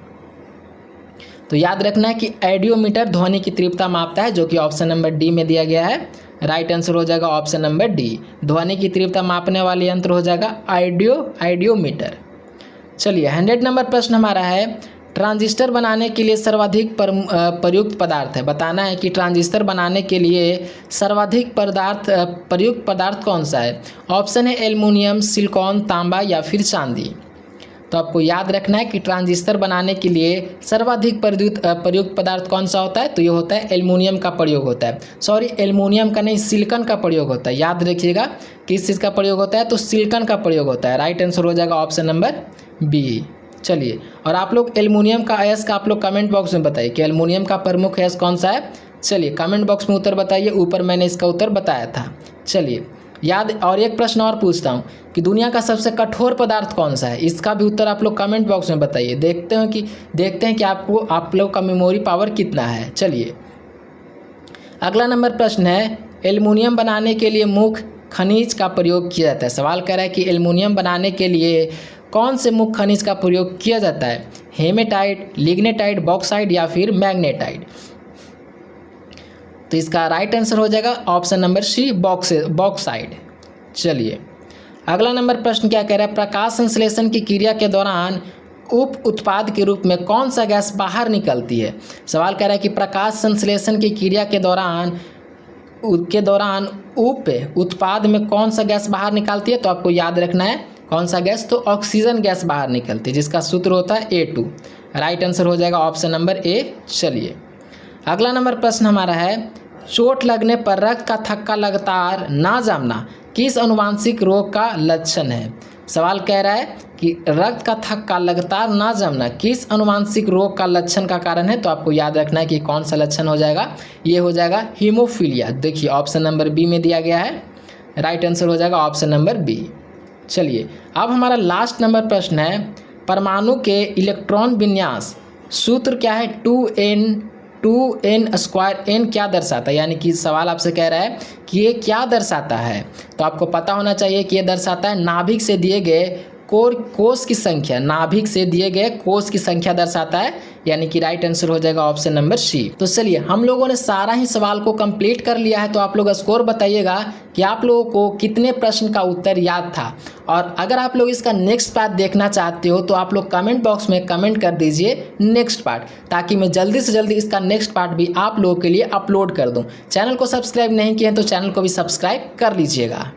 [SPEAKER 1] तो याद रखना है कि एडियोमीटर ध्वनि की तीव्रता मापता है, जो कि ऑप्शन नंबर डी में दिया गया है। राइट आंसर हो जाएगा ऑप्शन नंबर डी। ध्वनि की तीव्रता मापने वाले यंत्र हो जाएगा एडियोमीटर। चलिए, 100 नंबर प्रश्न हमारा है, ट्रांजिस्टर बनाने के लिए सर्वाधिक प्रयुक्त पदार्थ है। बताना है कि ट्रांजिस्टर बनाने के लिए सर्वाधिक प्रयुक्त पदार्थ कौन सा है। ऑप्शन है एल्युमिनियम, सिलिकॉन, तांबा या फिर चांदी। तो आपको याद रखना है कि ट्रांजिस्टर बनाने के लिए सर्वाधिक प्रयुक्त पदार्थ कौन सा होता है। तो ये होता है एल्युमिनियम का प्रयोग होता है। सॉरी, एल्युमिनियम का नहीं, सिलिकॉन का प्रयोग होता है। याद रखिएगा किस चीज़ का प्रयोग होता है, तो सिलिकॉन का प्रयोग होता है। राइट आंसर हो जाएगा ऑप्शन नंबर बी। चलिए, और आप लोग एल्युमिनियम का अयस्क आप लोग कमेंट बॉक्स में बताइए कि एल्युमिनियम का प्रमुख अयस्क कौन सा है। चलिए, कमेंट बॉक्स में उत्तर बताइए। ऊपर मैंने इसका उत्तर बताया था। चलिए, और एक प्रश्न और पूछता हूँ कि दुनिया का सबसे कठोर पदार्थ कौन सा है। इसका भी उत्तर आप लोग कमेंट बॉक्स में बताइए। देखते हैं कि आप लोग का मेमोरी पावर कितना है। चलिए, अगला नंबर प्रश्न है, एल्युमिनियम बनाने के लिए मुख्य खनिज का प्रयोग किया जाता है। सवाल कर रहा है कि एल्युमिनियम बनाने के लिए कौन से मुख्य खनिज का प्रयोग किया जाता है। हेमेटाइट, लिग्नेटाइट, बॉक्साइट या फिर मैग्नेटाइट। तो इसका राइट आंसर हो जाएगा ऑप्शन नंबर सी, बॉक्साइट। चलिए, अगला नंबर प्रश्न क्या कह रहा है, प्रकाश संश्लेषण की क्रिया के दौरान उप उत्पाद के रूप में कौन सा गैस बाहर निकलती है। सवाल कह रहा है कि प्रकाश संश्लेषण की क्रिया के दौरान उप उत्पाद में कौन सा गैस बाहर निकलती है। तो आपको याद रखना है कौन सा गैस, तो ऑक्सीजन गैस बाहर निकलती है, जिसका सूत्र होता है A2। राइट आंसर हो जाएगा ऑप्शन नंबर ए। चलिए, अगला नंबर प्रश्न हमारा है, चोट लगने पर रक्त का थक्का लगातार ना जमना किस अनुवांशिक रोग का लक्षण है। सवाल कह रहा है कि रक्त का थक्का लगातार ना जमना किस अनुवांशिक रोग का लक्षण का कारण है। तो आपको याद रखना है कि कौन सा लक्षण हो जाएगा। ये हो जाएगा हीमोफीलिया। देखिए, ऑप्शन नंबर बी में दिया गया है। राइट आंसर हो जाएगा ऑप्शन नंबर बी। चलिए अब हमारा लास्ट नंबर प्रश्न है, परमाणु के इलेक्ट्रॉन विन्यास सूत्र क्या है? 2n n क्या दर्शाता है? यानी कि सवाल आपसे कह रहा है कि ये क्या दर्शाता है। तो आपको पता होना चाहिए कि ये दर्शाता है नाभिक से दिए गए कोष की संख्या, नाभिक से दिए गए कोष की संख्या दर्शाता है, यानी कि राइट आंसर हो जाएगा ऑप्शन नंबर सी। तो चलिए हम लोगों ने सारा ही सवाल को कंप्लीट कर लिया है। तो आप लोग स्कोर बताइएगा कि आप लोगों को कितने प्रश्न का उत्तर याद था। और अगर आप लोग इसका नेक्स्ट पार्ट देखना चाहते हो तो आप लोग कमेंट बॉक्स में कमेंट कर दीजिए नेक्स्ट पार्ट, ताकि मैं जल्दी से जल्दी इसका नेक्स्ट पार्ट भी आप लोगों के लिए अपलोड कर दूँ। चैनल को सब्सक्राइब नहीं किए तो चैनल को भी सब्सक्राइब कर लीजिएगा।